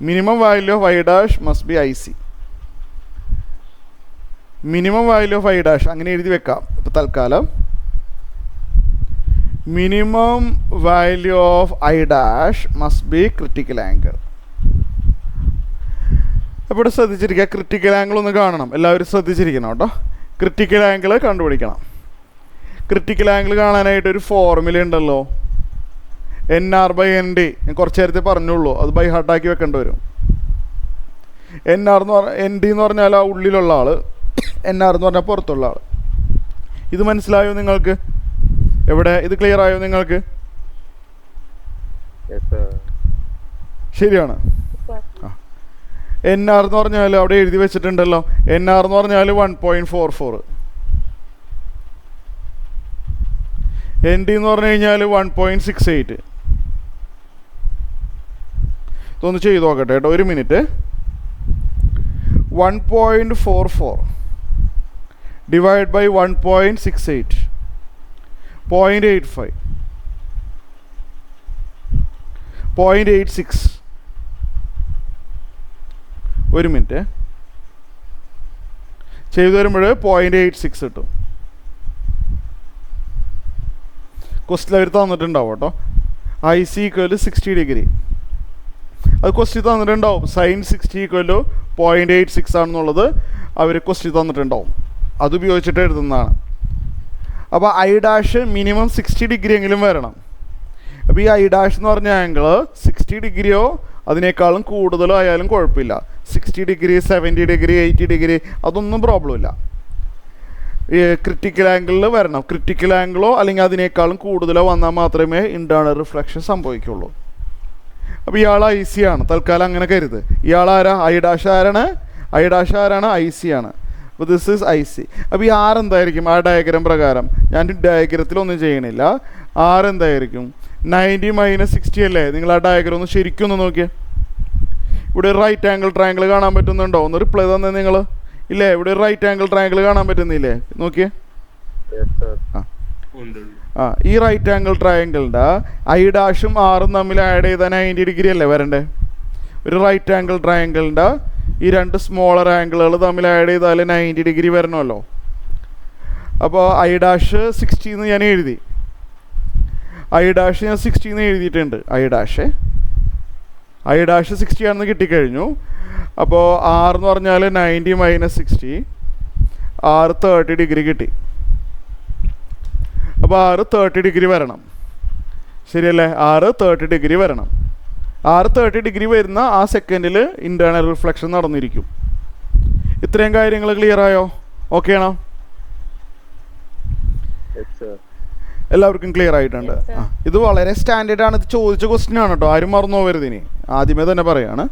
Minimum value of I' must be IC. Minimum value of I' അങ്ങനെ എഴുതി വെക്കാം. ഇപ്പോൾ തൽക്കാലം minimum value of I' must be critical angle. അപ്പോൾ ഇവിടെ ശ്രദ്ധിച്ചിരിക്കുക, ക്രിട്ടിക്കൽ ആംഗിൾ ഒന്ന് കാണണം. എല്ലാവരും ശ്രദ്ധിച്ചിരിക്കണം കേട്ടോ. ക്രിട്ടിക്കൽ ആംഗിൾ കണ്ടുപിടിക്കണം. ക്രിട്ടിക്കൽ ആംഗിൾ കാണാനായിട്ട് ഒരു ഫോർമുല ഉണ്ടല്ലോ, NR/ND. ഞാൻ കുറച്ച് നേരത്തെ പറഞ്ഞുള്ളൂ, അത് ബൈ ഹാർട്ടാക്കി വെക്കേണ്ടി വരും. ND എന്ന് പറഞ്ഞാൽ ആ ഉള്ളിലുള്ള ആൾ, NR എന്ന് പറഞ്ഞാൽ പുറത്തുള്ള ആൾ. ഇത് മനസ്സിലായോ നിങ്ങൾക്ക്? എവിടെ ഇത് ക്ലിയർ ആയോ നിങ്ങൾക്ക്? ശരിയാണ്. NR എന്ന് പറഞ്ഞാൽ അവിടെ എഴുതി വെച്ചിട്ടുണ്ടല്ലോ. NR എന്ന് പറഞ്ഞാൽ 1.44. ND എന്ന് പറഞ്ഞു കഴിഞ്ഞാൽ 1.68. ഇതൊന്ന് ചെയ്ത് നോക്കട്ടെ കേട്ടോ, ഒരു മിനിറ്റ്. 1.44 divide by 1.68, 0.85, 0.86. ഒരു മിനിറ്റ് ചെയ്തു വരുമ്പോൾ 0.86 കിട്ടും. ക്വസ്റ്റ്യൻ അവർ തന്നിട്ടുണ്ടാവും കേട്ടോ. IC = 60 degree. അത് ക്വസ്റ്റ്യൻ തന്നിട്ടുണ്ടാവും. sin 60 = 0.86 ആണെന്നുള്ളത് അവർ ക്വസ്റ്റ്യൻ തന്നിട്ടുണ്ടാവും. അതുപയോഗിച്ചിട്ട് എഴുതുന്നതാണ്. അപ്പോൾ ഐ ഡാഷ് മിനിമം 60 ഡിഗ്രി എങ്കിലും വരണം. അപ്പോൾ ഈ ഐ ഡാഷ് എന്ന് പറഞ്ഞ ആംഗിൾ 60 ഡിഗ്രിയോ അതിനേക്കാളും കൂടുതലോ ആയാലും കുഴപ്പമില്ല. 60 ഡിഗ്രി, 70 ഡിഗ്രി, 80 ഡിഗ്രി അതൊന്നും പ്രോബ്ലം ഇല്ല. ഈ ക്രിട്ടിക്കൽ ആംഗിളിൽ വരണം. ക്രിട്ടിക്കൽ ആംഗിളോ അല്ലെങ്കിൽ അതിനേക്കാളും കൂടുതലോ വന്നാൽ മാത്രമേ ഇൻറ്റേർണൽ റിഫ്ലക്ഷൻ സംഭവിക്കുള്ളൂ. അപ്പോൾ ഇയാൾ ഐ സി ആണ്, തൽക്കാലം അങ്ങനെ കരുത്. ഇയാൾ ആരാ? ഐ ഡാഷ് ആരാണ്? ഐ ഡാഷ് ആരാണ്? ഐ സി ആണ്. അപ്പോൾ ദിസ് ഈസ് ഐ സി. അപ്പോൾ ഈ ആർ എന്തായിരിക്കും ആ ഡയഗ്രാം പ്രകാരം? ഞാൻ ഡയഗ്രത്തിലൊന്നും ചെയ്യണില്ല. ആർ എന്തായിരിക്കും? 90 - 60 അല്ലേ? നിങ്ങൾ ആ ഡയഗ്രാം ഒന്ന് ശരിക്കും ഒന്ന് നോക്കിയേ. ഇവിടെ ഒരു റൈറ്റ് ആംഗിൾ ട്രയാങ്കിൾ കാണാൻ പറ്റുന്നുണ്ടോ? ഒന്ന് റിപ്ലൈ തന്നെ നിങ്ങൾ. ഇല്ലേ, ഇവിടെ ഒരു റൈറ്റ് ആംഗിൾ ട്രയാങ്കിൾ കാണാൻ പറ്റുന്നില്ലേ? നോക്കിയേ. ഈ റൈറ്റ് ആംഗിൾ ട്രയാങ്കിളിൻ്റെ ഐ ഡാഷും ആറും തമ്മിൽ ആഡ് ചെയ്താൽ 90 ഡിഗ്രി അല്ലേ വരണ്ടേ? ഒരു റൈറ്റ് ആംഗിൾ ട്രയാങ്കിളിൻ്റെ ഈ രണ്ട് സ്മോളർ ആംഗിളുകൾ തമ്മിൽ ആഡ് ചെയ്താൽ 90 ഡിഗ്രി വരണമല്ലോ. അപ്പോൾ ഐ ഡാഷ് 60 എന്ന് ഞാൻ എഴുതി. ഐ ഡാഷ് ഞാൻ 60 എന്ന് എഴുതിയിട്ടുണ്ട്. ഐ ഡാഷ് 60 ആണെന്ന് കിട്ടിക്കഴിഞ്ഞു. അപ്പോൾ ആർ എന്ന് പറഞ്ഞാൽ 90 - 60, ആറ് 30 ഡിഗ്രി കിട്ടി. അപ്പോൾ ആറ് 30 ഡിഗ്രി വരണം, ശരിയല്ലേ? ആറ് 30 ഡിഗ്രി വരണം. ആറ് 30 ഡിഗ്രി വരുന്ന ആ സെക്കൻഡിൽ ഇൻറ്റേർണൽ റിഫ്ലക്ഷൻ നടന്നിരിക്കും. ഇത്രയും കാര്യങ്ങൾ ക്ലിയർ ആയോ? ഓക്കെ ആണോ? എല്ലാവർക്കും ക്ലിയർ ആയിട്ടുണ്ട്. ഇത് വളരെ സ്റ്റാൻഡേർഡ് ആണ്. ഇത് ചോദിച്ച ക്വസ്റ്റ്യൻ ആണ് കേട്ടോ, ആരും മറന്നു പോകരുത്. ഇനി ആദ്യമേ തന്നെ പറയാണ്,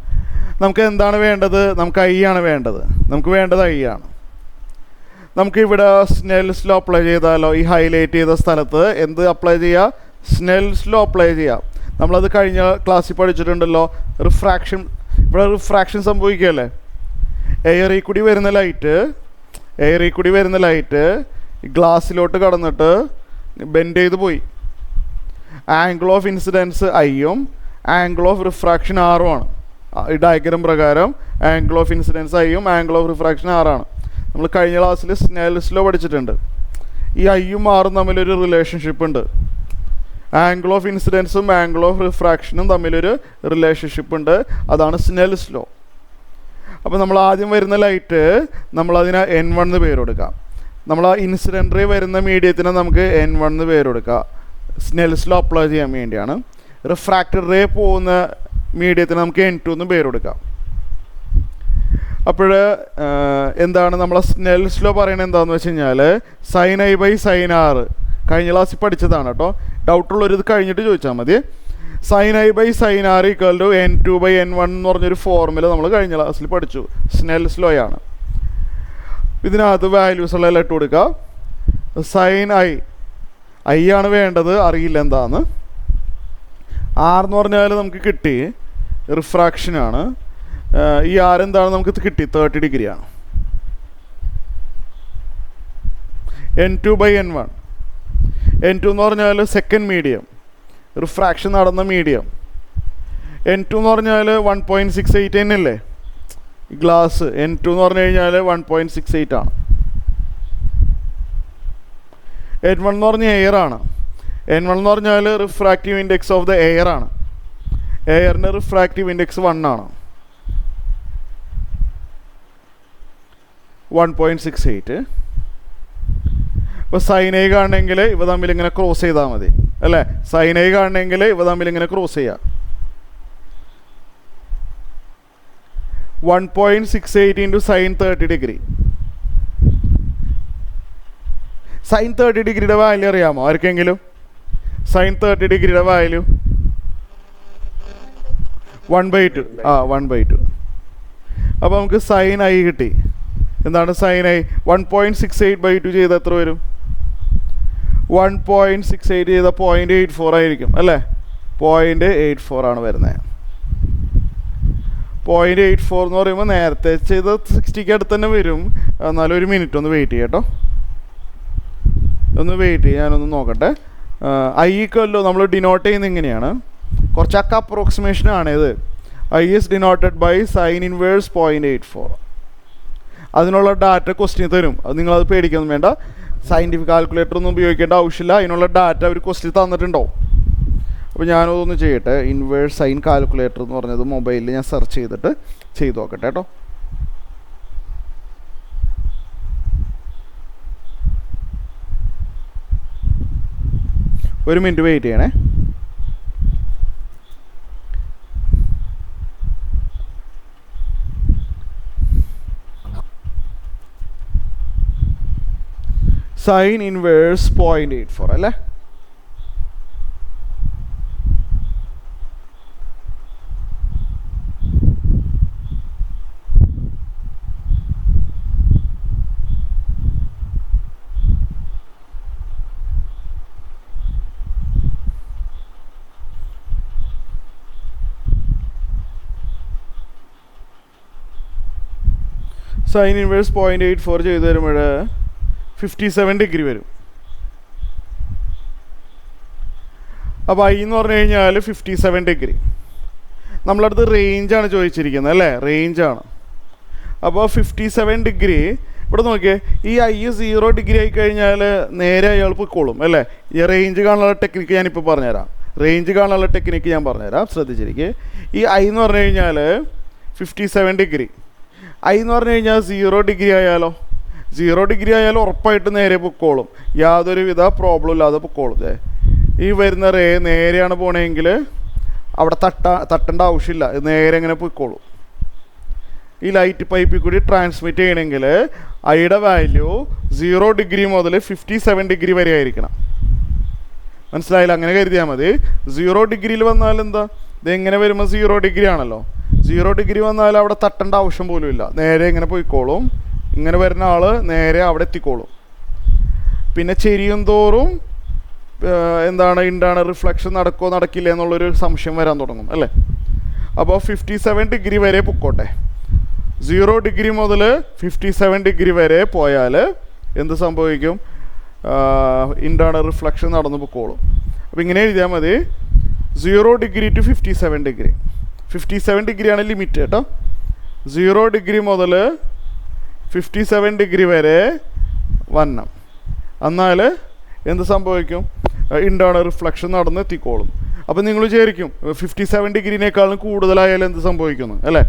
നമുക്ക് എന്താണ് വേണ്ടത്? നമുക്ക് ഐ ആണ് വേണ്ടത്. നമുക്ക് വേണ്ടത് ഐ ആണ്. നമുക്കിവിടെ സ്നെൽസ് ലോ അപ്ലൈ ചെയ്താലോ? ഈ ഹൈലൈറ്റ് ചെയ്ത സ്ഥലത്ത് എന്ത് അപ്ലൈ ചെയ്യുക? സ്നെൽസ് ലോ അപ്ലൈ ചെയ്യാം. നമ്മളത് കഴിഞ്ഞ ക്ലാസ്സിൽ പഠിച്ചിട്ടുണ്ടല്ലോ. റിഫ്രാക്ഷൻ, ഇവിടെ റിഫ്രാക്ഷൻ സംഭവിക്കുകയല്ലേ? എയറിൽ കൂടി വരുന്ന ലൈറ്റ് ഗ്ലാസ്സിലോട്ട് കടന്നിട്ട് ബെൻഡ് ചെയ്ത് പോയി. ആംഗിൾ ഓഫ് ഇൻസിഡൻസ് ഐയും ആംഗിൾ ഓഫ് റിഫ്രാക്ഷൻ ആറും ആണ്. ഈ ഡയഗ്രാം പ്രകാരം ആംഗിൾ ഓഫ് ഇൻസിഡൻസ് ഐയും ആംഗിൾ ഓഫ് റിഫ്രാക്ഷൻ ആറാണ്. നമ്മൾ കഴിഞ്ഞ ക്ലാസ്സിൽ സ്നെൽസ് ലോ പഠിച്ചിട്ടുണ്ട്. ഈ ഐയും ആറും തമ്മിലൊരു റിലേഷൻഷിപ്പ് ഉണ്ട്. ആംഗിൾ ഓഫ് ഇൻസിഡൻസും ആംഗിൾ ഓഫ് റിഫ്രാക്ഷനും തമ്മിലൊരു റിലേഷൻഷിപ്പ് ഉണ്ട്. അതാണ് സ്നെൽസ് ലോ. അപ്പോൾ നമ്മൾ ആദ്യം വരുന്ന ലൈറ്റ് നമ്മളതിനെ N1 എന്ന് പേര് കൊടുക്കാം. നമ്മൾ ആ ഇൻസിഡൻറ്റ് റേ വരുന്ന മീഡിയത്തിന് നമുക്ക് N1 എന്ന് പേര് കൊടുക്കുക. സ്നെൽസ് ലോ അപ്ലൈ ചെയ്യാൻ വേണ്ടിയാണ്. റിഫ്രാക്റ്റഡ് റേ പോകുന്ന മീഡിയത്തിന് നമുക്ക് N2 എന്ന് പേര് കൊടുക്കാം. അപ്പോൾ എന്താണ് നമ്മളെ സ്നെൽസ് ലോ പറയുന്നത്? എന്താണെന്ന് വെച്ച് കഴിഞ്ഞാൽ sine I by sine R കഴിഞ്ഞ ക്ലാസ്സിൽ പഠിച്ചതാണ് കേട്ടോ. ഡൗട്ടുള്ളവർ ഇത് കഴിഞ്ഞിട്ട് ചോദിച്ചാൽ മതി. Sine I by sine R equal to N2 by N1 എന്ന് പറഞ്ഞൊരു ഫോർമുല നമ്മൾ കഴിഞ്ഞ ക്ലാസ്സിൽ പഠിച്ചു. സ്നെൽസ് ലോ ആണ്. ഇതിനകത്ത് വാല്യൂസ് ഉള്ള ഇട്ട് കൊടുക്കുക. സൈൻ ഐ ആണ് വേണ്ടത്, അറിയില്ല എന്താന്ന്. ആർ എന്ന് പറഞ്ഞാൽ നമുക്ക് കിട്ടി റിഫ്രാക്ഷനാണ്. ഈ ആർ എന്താണ് നമുക്ക് കിട്ടി? 30 ഡിഗ്രിയാണ്. N2 by N1. N2 എന്ന് പറഞ്ഞാൽ സെക്കൻഡ് മീഡിയം, റിഫ്രാക്ഷൻ നടന്ന മീഡിയം. N2 എന്ന് പറഞ്ഞാൽ 1.68 തന്നെയല്ലേ ഗ്ലാസ്? N2 എന്ന് പറഞ്ഞു കഴിഞ്ഞാൽ 1.68 ആണ്. N1 എന്ന് പറഞ്ഞാൽ എയർ ആണ്. N1 എന്ന് പറഞ്ഞാൽ refractive index of the air ആണ്. എയറിൻ്റെ റിഫ്രാക്റ്റീവ് ഇൻഡെക്സ് 1 ആണ്, 1.68. ഇപ്പോൾ സൈൻ ഐ കാണണമെങ്കിൽ ഇവ തമ്മിൽ ഇങ്ങനെ ക്രോസ് ചെയ്താൽ മതി അല്ലേ? സൈൻ ഐ കാണണമെങ്കിൽ ഇവ തമ്മിൽ ഇങ്ങനെ ക്രോസ് ചെയ്യാം. 1.68 ഇൻറ്റു സൈൻ 30 ഡിഗ്രി. സൈൻ 30 ഡിഗ്രിയുടെ വാല്യൂ അറിയാമോ ആർക്കെങ്കിലും? സൈൻ 30 ഡിഗ്രിയുടെ വാല്യൂ 1/2. 1/2. അപ്പോൾ നമുക്ക് സൈൻ ഐ കിട്ടി. എന്താണ് സൈൻ ഐ? 1.68/2 ചെയ്ത് എത്ര വരും? 1.68 ചെയ്ത 0.84 ആയിരിക്കും അല്ലേ? 0.84 ആണ് വരുന്നത്. 0.84 എന്ന് പറയുമ്പോൾ നേരത്തെ ചെയ്ത 60ക്ക് അടുത്ത് തന്നെ വരും. എന്നാലും ഒരു മിനിറ്റ് ഒന്ന് വെയിറ്റ് ചെയ്യട്ടോ. ഒന്ന് വെയിറ്റ് ചെയ്യും, ഞാനൊന്ന് നോക്കട്ടെ. ഐ ഈക്വല്ലോ നമ്മൾ ഡിനോട്ട് ചെയ്യുന്നത് ഇങ്ങനെയാണ്. കുറച്ചൊക്കെ അപ്രോക്സിമേഷനാണ് ഇത്. I is denoted by sine inverse 0.84. അതിനുള്ള ഡാറ്റ ക്വസ്റ്റ്യൻ തരും. അത് നിങ്ങളത് പേടിക്കൊന്നും വേണ്ട. സയൻറ്റിഫിക് കാൽക്കുലേറ്റർ ഒന്നും ഉപയോഗിക്കേണ്ട ആവശ്യമില്ല. അതിനുള്ള ഡാറ്റ ഒരു ക്വസ്റ്റ്യൻ തന്നിട്ടുണ്ടോ? അപ്പോൾ ഞാനതൊന്ന് ചെയ്യട്ടെ. ഇൻവേഴ്സ് സൈൻ കാൽക്കുലേറ്റർ എന്ന് പറഞ്ഞത് മൊബൈലിൽ ഞാൻ സെർച്ച് ചെയ്തിട്ട് ചെയ്ത് നോക്കട്ടെ കേട്ടോ. ഒരു മിനിറ്റ് വെയിറ്റ് ചെയ്യണേ. സൈൻ ഇൻവേഴ്സ് 0.84 അല്ലേ? സൈൻ ഇൻവേഴ്സ് 0.84 ചെയ്ത് വരുമ്പോൾ 57 ഡിഗ്രി വരും. അപ്പോൾ ഐ എന്ന് പറഞ്ഞു കഴിഞ്ഞാൽ 57 ഡിഗ്രി. നമ്മളടുത്ത് റേഞ്ചാണ് ചോദിച്ചിരിക്കുന്നത് അല്ലേ? റേഞ്ചാണ്. അപ്പോൾ 57 ഡിഗ്രി ഇവിടെ നോക്കിയേ, ഈ ഐ 0 ഡിഗ്രി ആയി കഴിഞ്ഞാൽ നേരെ അയാൾ പൊയ്ക്കോളും അല്ലേ? ഈ റേഞ്ച് കാണാനുള്ള ടെക്നിക്ക് ഞാനിപ്പോൾ പറഞ്ഞുതരാം. റേഞ്ച് കാണാനുള്ള ടെക്നിക്ക് ഞാൻ പറഞ്ഞുതരാം, ശ്രദ്ധിച്ചിരിക്കുക. ഈ ഐ എന്ന് പറഞ്ഞു കഴിഞ്ഞാൽ 57 ഡിഗ്രി. ഐ എന്ന് പറഞ്ഞു കഴിഞ്ഞാൽ 0 ഡിഗ്രി ആയാലോ? 0 ഡിഗ്രി ആയാലും ഉറപ്പായിട്ട് നേരെ പൊക്കോളും, യാതൊരുവിധ പ്രോബ്ലം ഇല്ലാതെ പൊക്കോളും. ഈ വരുന്ന റേ നേരെയാണ് പോണെങ്കിൽ അവിടെ തട്ടേണ്ട ആവശ്യമില്ല, നേരെ ഇങ്ങനെ പൊയ്ക്കോളും. ഈ ലൈറ്റ് പൈപ്പിൽ കൂടി ട്രാൻസ്മിറ്റ് ചെയ്യണമെങ്കിൽ ഐയുടെ വാല്യൂ 0 ഡിഗ്രി മുതൽ 57 ഡിഗ്രി വരെ ആയിരിക്കണം. മനസ്സിലായില്ല? അങ്ങനെ കരുതിയാൽ മതി. 0 ഡിഗ്രിയിൽ വന്നാൽ എന്താ, ഇതെങ്ങനെ വരുമ്പോൾ 0 ഡിഗ്രി ആണല്ലോ. 0 ഡിഗ്രി വന്നാൽ അവിടെ തട്ടേണ്ട ആവശ്യം പോലും ഇല്ല, നേരെ ഇങ്ങനെ പോയിക്കോളും. ഇങ്ങനെ വരുന്ന ആൾ നേരെ അവിടെ എത്തിക്കോളും. പിന്നെ ചെരിയും തോറും എന്താണ് റിഫ്ലക്ഷൻ നടക്കുമോ നടക്കില്ല എന്നുള്ളൊരു സംശയം വരാൻ തുടങ്ങും അല്ലേ? അപ്പോൾ 57 ഡിഗ്രി വരെ പൊക്കോട്ടെ. 0 ഡിഗ്രി മുതൽ 57 ഡിഗ്രി വരെ പോയാൽ എന്ത് സംഭവിക്കും? ഇൻ്റേണൽ റിഫ്ലക്ഷൻ നടന്നു പൊക്കോളും. അപ്പോൾ ഇങ്ങനെ എഴുതിയാൽ മതി, 0 ഡിഗ്രി ടു 57 ഡിഗ്രി. 57 ഡിഗ്രിയാണ് ലിമിറ്റ് കേട്ടോ. 0 ഡിഗ്രി മുതൽ 57 ഡിഗ്രി വരെ വന്നം. എന്നാൽ എന്ത് സംഭവിക്കും? ഇൻ്റേണൽ റിഫ്ലക്ഷൻ നടന്ന് എത്തിക്കോളും. അപ്പോൾ നിങ്ങൾ വിചാരിക്കും 57 ഡിഗ്രിനേക്കാളും കൂടുതലായാലും എന്ത് സംഭവിക്കുന്നു അല്ലേ?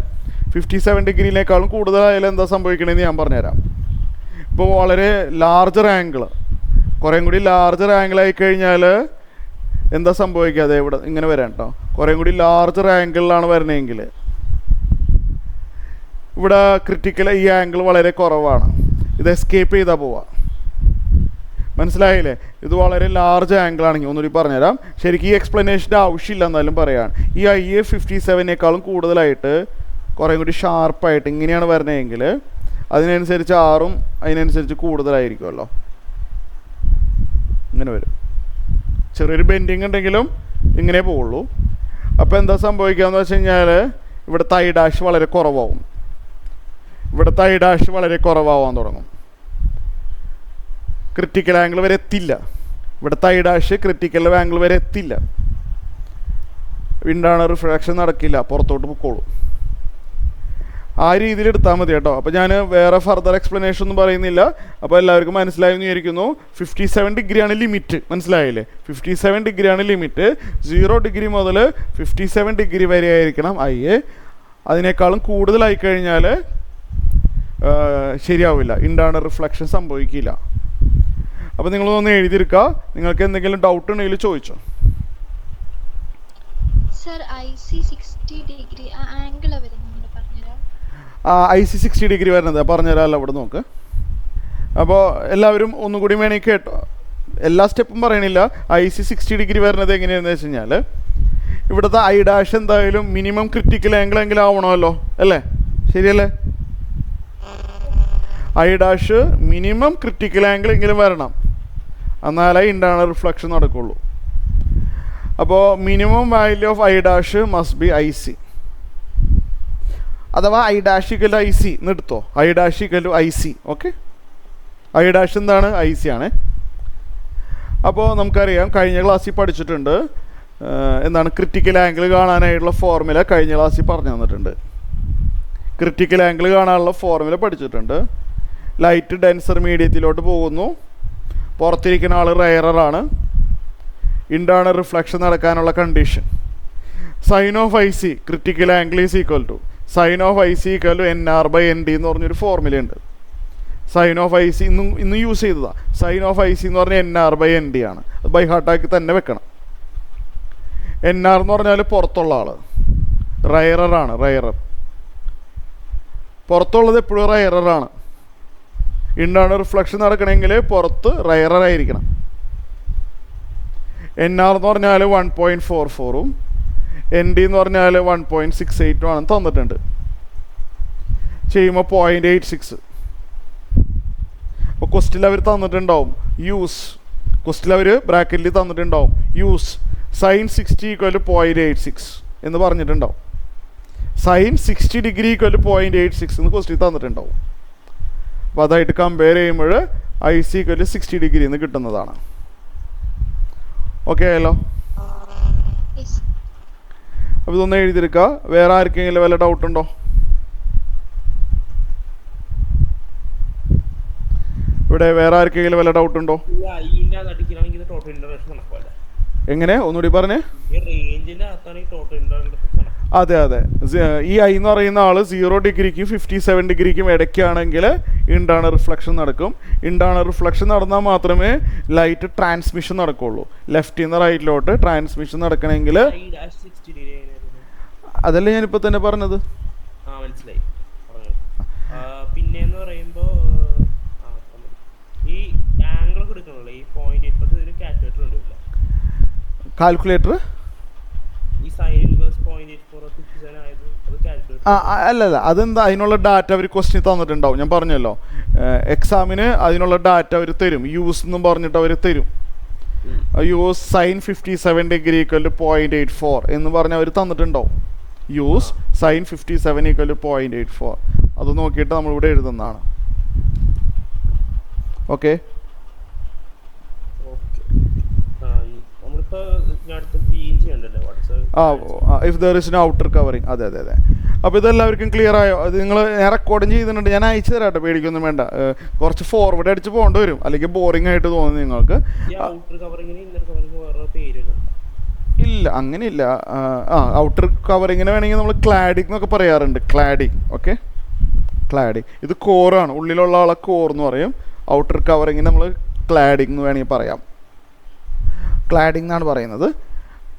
57 ഡിഗ്രിനേക്കാളും കൂടുതലായാലും എന്താ സംഭവിക്കണമെന്ന് ഞാൻ പറഞ്ഞുതരാം. ഇപ്പോൾ വളരെ ലാർജർ ആംഗിൾ, കുറേം കൂടി ലാർജർ ആംഗിൾ ആയിക്കഴിഞ്ഞാൽ എന്താ സംഭവിക്കുക? അതെ, ഇവിടെ ഇങ്ങനെ വരാം കേട്ടോ. കുറേ കൂടി ലാർജർ ആംഗിളിലാണ് വരണമെങ്കിൽ ഇവിടെ ക്രിട്ടിക്കൽ ഈ ആംഗിൾ വളരെ കുറവാണ്, ഇത് എസ്കേപ്പ് ചെയ്താൽ പോവാം. മനസ്സിലായില്ലേ? ഇത് വളരെ ലാർജ് ആംഗിൾ ആണെങ്കിൽ ഒന്നുകൂടി പറഞ്ഞുതരാം. ശരിക്കും ഈ എക്സ്പ്ലനേഷൻ്റെ ആവശ്യമില്ല, എന്നാലും പറയാം. ഈ ഐ 57നേക്കാളും കൂടുതലായിട്ട് കുറേ കൂടി ഷാർപ്പായിട്ട് ഇങ്ങനെയാണ് വരണമെങ്കിൽ അതിനനുസരിച്ച് ആറും അതിനനുസരിച്ച് കൂടുതലായിരിക്കുമല്ലോ. ഇങ്ങനെ വരും. ചെറിയൊരു ബെൻഡിങ് ഉണ്ടെങ്കിലും ഇങ്ങനെ പോവുള്ളൂ. അപ്പോൾ എന്താ സംഭവിക്കുകയെന്ന് വെച്ച് കഴിഞ്ഞാൽ ഇവിടുത്തെ ഐ ഡാഷ് വളരെ കുറവാകും. ഇവിടുത്തെ ഐ ഡാഷ് വളരെ കുറവാകാൻ തുടങ്ങും. ക്രിട്ടിക്കൽ ആംഗിൾ വരെ എത്തില്ല. ഇവിടുത്തെ ഐ ഡാഷ് ക്രിട്ടിക്കൽ ആംഗിൾ വരെ എത്തില്ല. ഇൻ്റേണൽ റിഫ്രാക്ഷൻ നടക്കില്ല, പുറത്തോട്ട് പൊക്കോളും. ആ രീതിയിൽ എടുത്താൽ മതി കേട്ടോ. അപ്പോൾ ഞാൻ വേറെ ഫർദർ എക്സ്പ്ലനേഷൻ ഒന്നും പറയുന്നില്ല. അപ്പോൾ എല്ലാവർക്കും മനസ്സിലായെന്ന് വിചാരിക്കുന്നു. 57 ഡിഗ്രിയാണ് ലിമിറ്റ്, മനസ്സിലായില്ലേ? 57 ഡിഗ്രിയാണ് ലിമിറ്റ്. 0 ഡിഗ്രി മുതൽ 57 ഡിഗ്രി വരെ ആയിരിക്കണം ഐ. അതിനേക്കാളും കൂടുതലായി കഴിഞ്ഞാൽ ശരിയാവില്ല, ഇൻ്റേണൽ റിഫ്ലക്ഷൻ സംഭവിക്കില്ല. അപ്പോൾ നിങ്ങളൊന്ന് എഴുതിയെടുക്കുക. നിങ്ങൾക്ക് എന്തെങ്കിലും ഡൗട്ട് ഉണ്ടെങ്കിൽ ചോദിച്ചോ. സർ, IC 60 ഡിഗ്രി ആംഗിൾ വരുന്നുണ്ട്, പറഞ്ഞുതരാം. IC 60 ഡിഗ്രി വരുന്നത് പറഞ്ഞുതരാമല്ലോ. അവിടെ നോക്ക്. അപ്പോൾ എല്ലാവരും ഒന്നും കൂടി വേണമെങ്കിൽ കേട്ടോ. എല്ലാ സ്റ്റെപ്പും പറയണില്ല. IC 60 ഡിഗ്രി വരുന്നത് എങ്ങനെയാണെന്ന് വെച്ച് കഴിഞ്ഞാൽ ഇവിടുത്തെ ഐ ഡാഷ് എന്തായാലും മിനിമം ക്രിട്ടിക്കൽ ആംഗിൾ എങ്കിലും ആവണമല്ലോ അല്ലേ? ശരിയല്ലേ? I dash minimum critical angle എങ്കിലും വരണം, എന്നാലേ ഇൻ്റേണൽ റിഫ്ലക്ഷൻ നടക്കുള്ളൂ. അപ്പോൾ minimum value of I dash must be IC. അഥവാ ഐ ഡാഷ് ഇക്കൽ IC എന്നെടുത്തോ. I dash equal IC. Okay, I dash എന്താണ്? IC ആണ്. അപ്പോൾ നമുക്കറിയാം, കഴിഞ്ഞ ക്ലാസ്സിൽ പഠിച്ചിട്ടുണ്ട് എന്താണ് ക്രിട്ടിക്കൽ ആംഗിൾ കാണാനായിട്ടുള്ള ഫോർമുല കഴിഞ്ഞ ക്ലാസ്സിൽ പറഞ്ഞു തന്നിട്ടുണ്ട്. ക്രിട്ടിക്കൽ ആംഗിൾ കാണാനുള്ള ഫോർമുല പഠിച്ചിട്ടുണ്ട്. ലൈറ്റ് ഡെൻസർ മീഡിയത്തിലോട്ട് പോകുന്നു, പുറത്തിരിക്കുന്ന ആൾ റയറാണ്. ഇൻ്റേണൽ റിഫ്ലക്ഷൻ നടക്കാനുള്ള condition sine of IC critical angle is equal to sine of IC equal to NR/ND എന്ന് പറഞ്ഞൊരു ഫോർമുലയുണ്ട്. സൈൻ ഓഫ് ഐ സി ഇന്ന് യൂസ് ചെയ്തതാണ്. സൈൻ ഓഫ് ഐ സി എന്ന് പറഞ്ഞാൽ NR/ND ആണ്. അത് ബൈ ഹാർട്ടാക്കി തന്നെ വെക്കണം. NR എന്ന് പറഞ്ഞാൽ പുറത്തുള്ള ആൾ, റയറാണ്. റയറർ പുറത്തുള്ളത് എപ്പോഴും റയറാണ്. ഇൻഡാണ് റിഫ്ലക്ഷൻ നടക്കണമെങ്കിൽ പുറത്ത് റയറായിരിക്കണം. NR എന്ന് പറഞ്ഞാൽ 1.44ഉം ND എന്ന് പറഞ്ഞാൽ 1.68ഉം ആണെന്ന് തന്നിട്ടുണ്ട്. ചെയ്യുമ്പോൾ 0.86. അപ്പോൾ ക്വസ്റ്റിൽ അവർ തന്നിട്ടുണ്ടാവും യൂസ്, ക്വസ്റ്റിൽ അവർ ബ്രാക്കറ്റിൽ തന്നിട്ടുണ്ടാവും യൂസ് സൈൻ 60 = 0.86 എന്ന് പറഞ്ഞിട്ടുണ്ടാവും. സൈൻ 60 ഡിഗ്രി = 0.86 എന്ന് ക്വസ്റ്റിൽ തന്നിട്ടുണ്ടാവും. അപ്പോൾ അതായിട്ട് കമ്പയർ ചെയ്യുമ്പോൾ IC = 60 ഡിഗ്രി എന്ന് കിട്ടുന്നതാണ്. ഓക്കെ ആയല്ലോ? അപ്പോൾ ഇതൊന്ന് എഴുതിയെടുക്കുക. വേറെ ആർക്കെങ്കിലും വല്ല ഡൗട്ടുണ്ടോ? ഇവിടെ വേറെ ആർക്കെങ്കിലും വല്ല ഡൗട്ടുണ്ടോ? എങ്ങനെ ഒന്നുകൂടി പറഞ്ഞേ? അതെ അതെ, ഈ I എന്ന് പറയുന്ന ആൾ 0 ഡിഗ്രിക്കും 57 ഡിഗ്രിക്കും ഇടയ്ക്കാണെങ്കിൽ ഇൻഡാണ് റിഫ്ലക്ഷൻ നടക്കും. ഇൻഡാണ് റിഫ്ലക്ഷൻ നടന്നാൽ മാത്രമേ ലൈറ്റ് ട്രാൻസ്മിഷൻ നടക്കുള്ളൂ. ലെഫ്റ്റിൽ നിന്ന് റൈറ്റിലോട്ട് ട്രാൻസ്മിഷൻ നടക്കണമെങ്കിൽ അതല്ലേ ഞാനിപ്പോൾ തന്നെ പറഞ്ഞത്. പിന്നെന്ന് പറയുമ്പോ ഈ ആംഗിൾ കൊടുക്കണല്ലോ, ഈ 0.8 കാൽക്കുലേറ്റർ ഉണ്ടല്ലോ. കാൽക്കുലേറ്റർ ഈ sin ഇൻവേഴ്സ് 0.84 57 ആയത് അത് കാൽക്കുലേറ്റർ അല്ലല്ല, അതെന്താ അതിനുള്ള ഡാറ്റ അവർ ക്വസ്റ്റ്യൻ തന്നിട്ടുണ്ടാവും. ഞാൻ പറഞ്ഞല്ലോ, എക്സാമിന് അതിനുള്ള ഡാറ്റ അവർ തരും. യൂസ് എന്നും പറഞ്ഞിട്ട് അവർ തരും. യൂസ് സൈൻ 57 ഡിഗ്രി = 0.84 എന്ന് പറഞ്ഞ് അവർ തന്നിട്ടുണ്ടാവും. Use sign 57 = 0.84. അത് നോക്കിയിട്ട് നമ്മളിവിടെ എഴുതുന്നതാണ്. Okay, if there is an outer covering. അതെ അതെ അതെ. അപ്പോൾ ഇതെല്ലാവർക്കും ക്ലിയർ ആയോ? അത് നിങ്ങൾ ഞാൻ റെക്കോർഡിങ് ചെയ്യുന്നുണ്ട്, ഞാൻ അയച്ചു തരാം കേട്ടോ, പേടിക്കൊന്നും വേണ്ട. കുറച്ച് ഫോർവേഡ് അടിച്ച് പോകേണ്ടി വരും, അല്ലെങ്കിൽ ബോറിംഗ് ആയിട്ട് തോന്നുന്നു നിങ്ങൾക്ക്. ഇല്ല, അങ്ങനെയില്ല. ഔട്ടർ കവറിങ്ങിന് വേണമെങ്കിൽ നമ്മൾ ക്ലാഡിംഗ് എന്നൊക്കെ പറയാറുണ്ട്. ക്ലാഡിംഗ്. Okay, cladding. ഇത് കോറാണ്, ഉള്ളിലുള്ള ആളെ കോർ എന്ന് പറയും. ഔട്ടർ കവറിങ്ങിന് നമ്മൾ ക്ലാഡിംഗ് എന്ന് വേണമെങ്കിൽ പറയാം. ക്ലാഡിംഗ് എന്നാണ് പറയുന്നത്.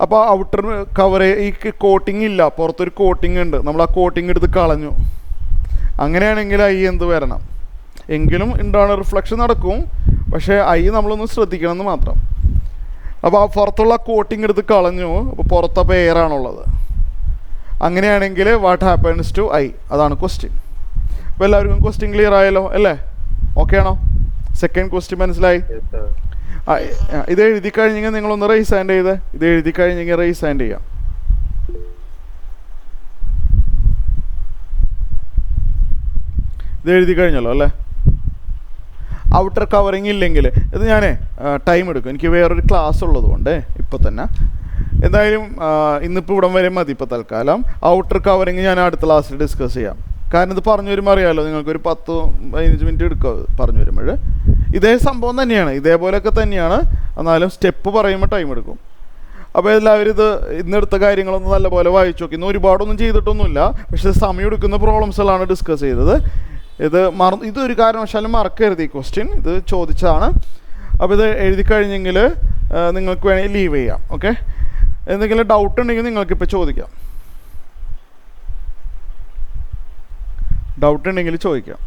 അപ്പോൾ ഔട്ടർ കവർ, ഈ കോട്ടിങ് ഇല്ല, പുറത്തൊരു കോട്ടിങ് ഉണ്ട്, നമ്മൾ ആ കോട്ടിങ് എടുത്ത് കളഞ്ഞു. അങ്ങനെയാണെങ്കിൽ I എന്ത് വരണം? എങ്കിലും ഉണ്ടാണ് റിഫ്ലക്ഷൻ നടക്കും, പക്ഷേ I നമ്മളൊന്ന് ശ്രദ്ധിക്കണം എന്ന് മാത്രം. അപ്പോൾ ആ പുറത്തുള്ള കോട്ടിങ് എടുത്ത് കളഞ്ഞു, അപ്പോൾ പുറത്തപ്പോൾ എയറാണുള്ളത്. അങ്ങനെയാണെങ്കിൽ വാട്ട് ഹാപ്പൻസ് ടു I? അതാണ് ക്വസ്റ്റ്യൻ. അപ്പോൾ എല്ലാവർക്കും ക്വസ്റ്റ്യൻ ക്ലിയർ ആയല്ലോ അല്ലേ? ഓക്കെ ആണോ? സെക്കൻഡ് ക്വസ്റ്റ്യൻ മനസ്സിലായി? ഇത് എഴുതി കഴിഞ്ഞെങ്കിൽ നിങ്ങളൊന്ന് റൈസ് ഹാൻഡ് ചെയ്ത്. ഇത് എഴുതി കഴിഞ്ഞെങ്കിൽ റൈസ് ഹാൻഡ് ചെയ്യാം. ഇത് എഴുതി കഴിഞ്ഞല്ലോ അല്ലേ? ഔട്ടർ കവറിങ് ഇല്ലെങ്കിൽ ഇത് ഞാൻ ടൈം എടുക്കും, എനിക്ക് വേറൊരു ക്ലാസ് ഉള്ളത് കൊണ്ട് ഇപ്പോൾ തന്നെ. എന്തായാലും ഇന്നിപ്പോൾ ഇവിടം വരെ മതി ഇപ്പോൾ തൽക്കാലം. ഔട്ടർ കവറിങ് ഞാൻ അടുത്ത ക്ലാസ്സിൽ ഡിസ്കസ് ചെയ്യാം. കാരണം ഇത് പറഞ്ഞു വരുമ്പോൾ അറിയാമല്ലോ, നിങ്ങൾക്കൊരു 10-15 മിനിറ്റ് എടുക്കുക പറഞ്ഞു വരുമ്പോൾ. ഇതേ സംഭവം തന്നെയാണ്, ഇതേപോലെയൊക്കെ തന്നെയാണ്, എന്നാലും സ്റ്റെപ്പ് പറയുമ്പോൾ ടൈം എടുക്കും. അപ്പോൾ എല്ലാവരും ഇത് ഇന്നെടുത്ത കാര്യങ്ങളൊന്നും നല്ലപോലെ വായിച്ചു നോക്കി. ഇന്ന് ഒരുപാടൊന്നും ചെയ്തിട്ടൊന്നുമില്ല, പക്ഷേ സമയം എടുക്കുന്ന പ്രോബ്ലംസുകളാണ് ഡിസ്കസ് ചെയ്തത്. ഇതൊരു കാരണവശാലും മറക്കരുത്, ഈ ക്വസ്റ്റ്യൻ ഇത് ചോദിച്ചതാണ്. അപ്പോൾ ഇത് എഴുതി കഴിഞ്ഞെങ്കിൽ നിങ്ങൾക്ക് വേണമെങ്കിൽ ലീവ് ചെയ്യാം. ഓക്കെ, എന്തെങ്കിലും ഡൗട്ട് ഉണ്ടെങ്കിൽ നിങ്ങൾക്കിപ്പോൾ ചോദിക്കാം. ഡൗട്ട് ഉണ്ടെങ്കിൽ ചോദിക്കാം.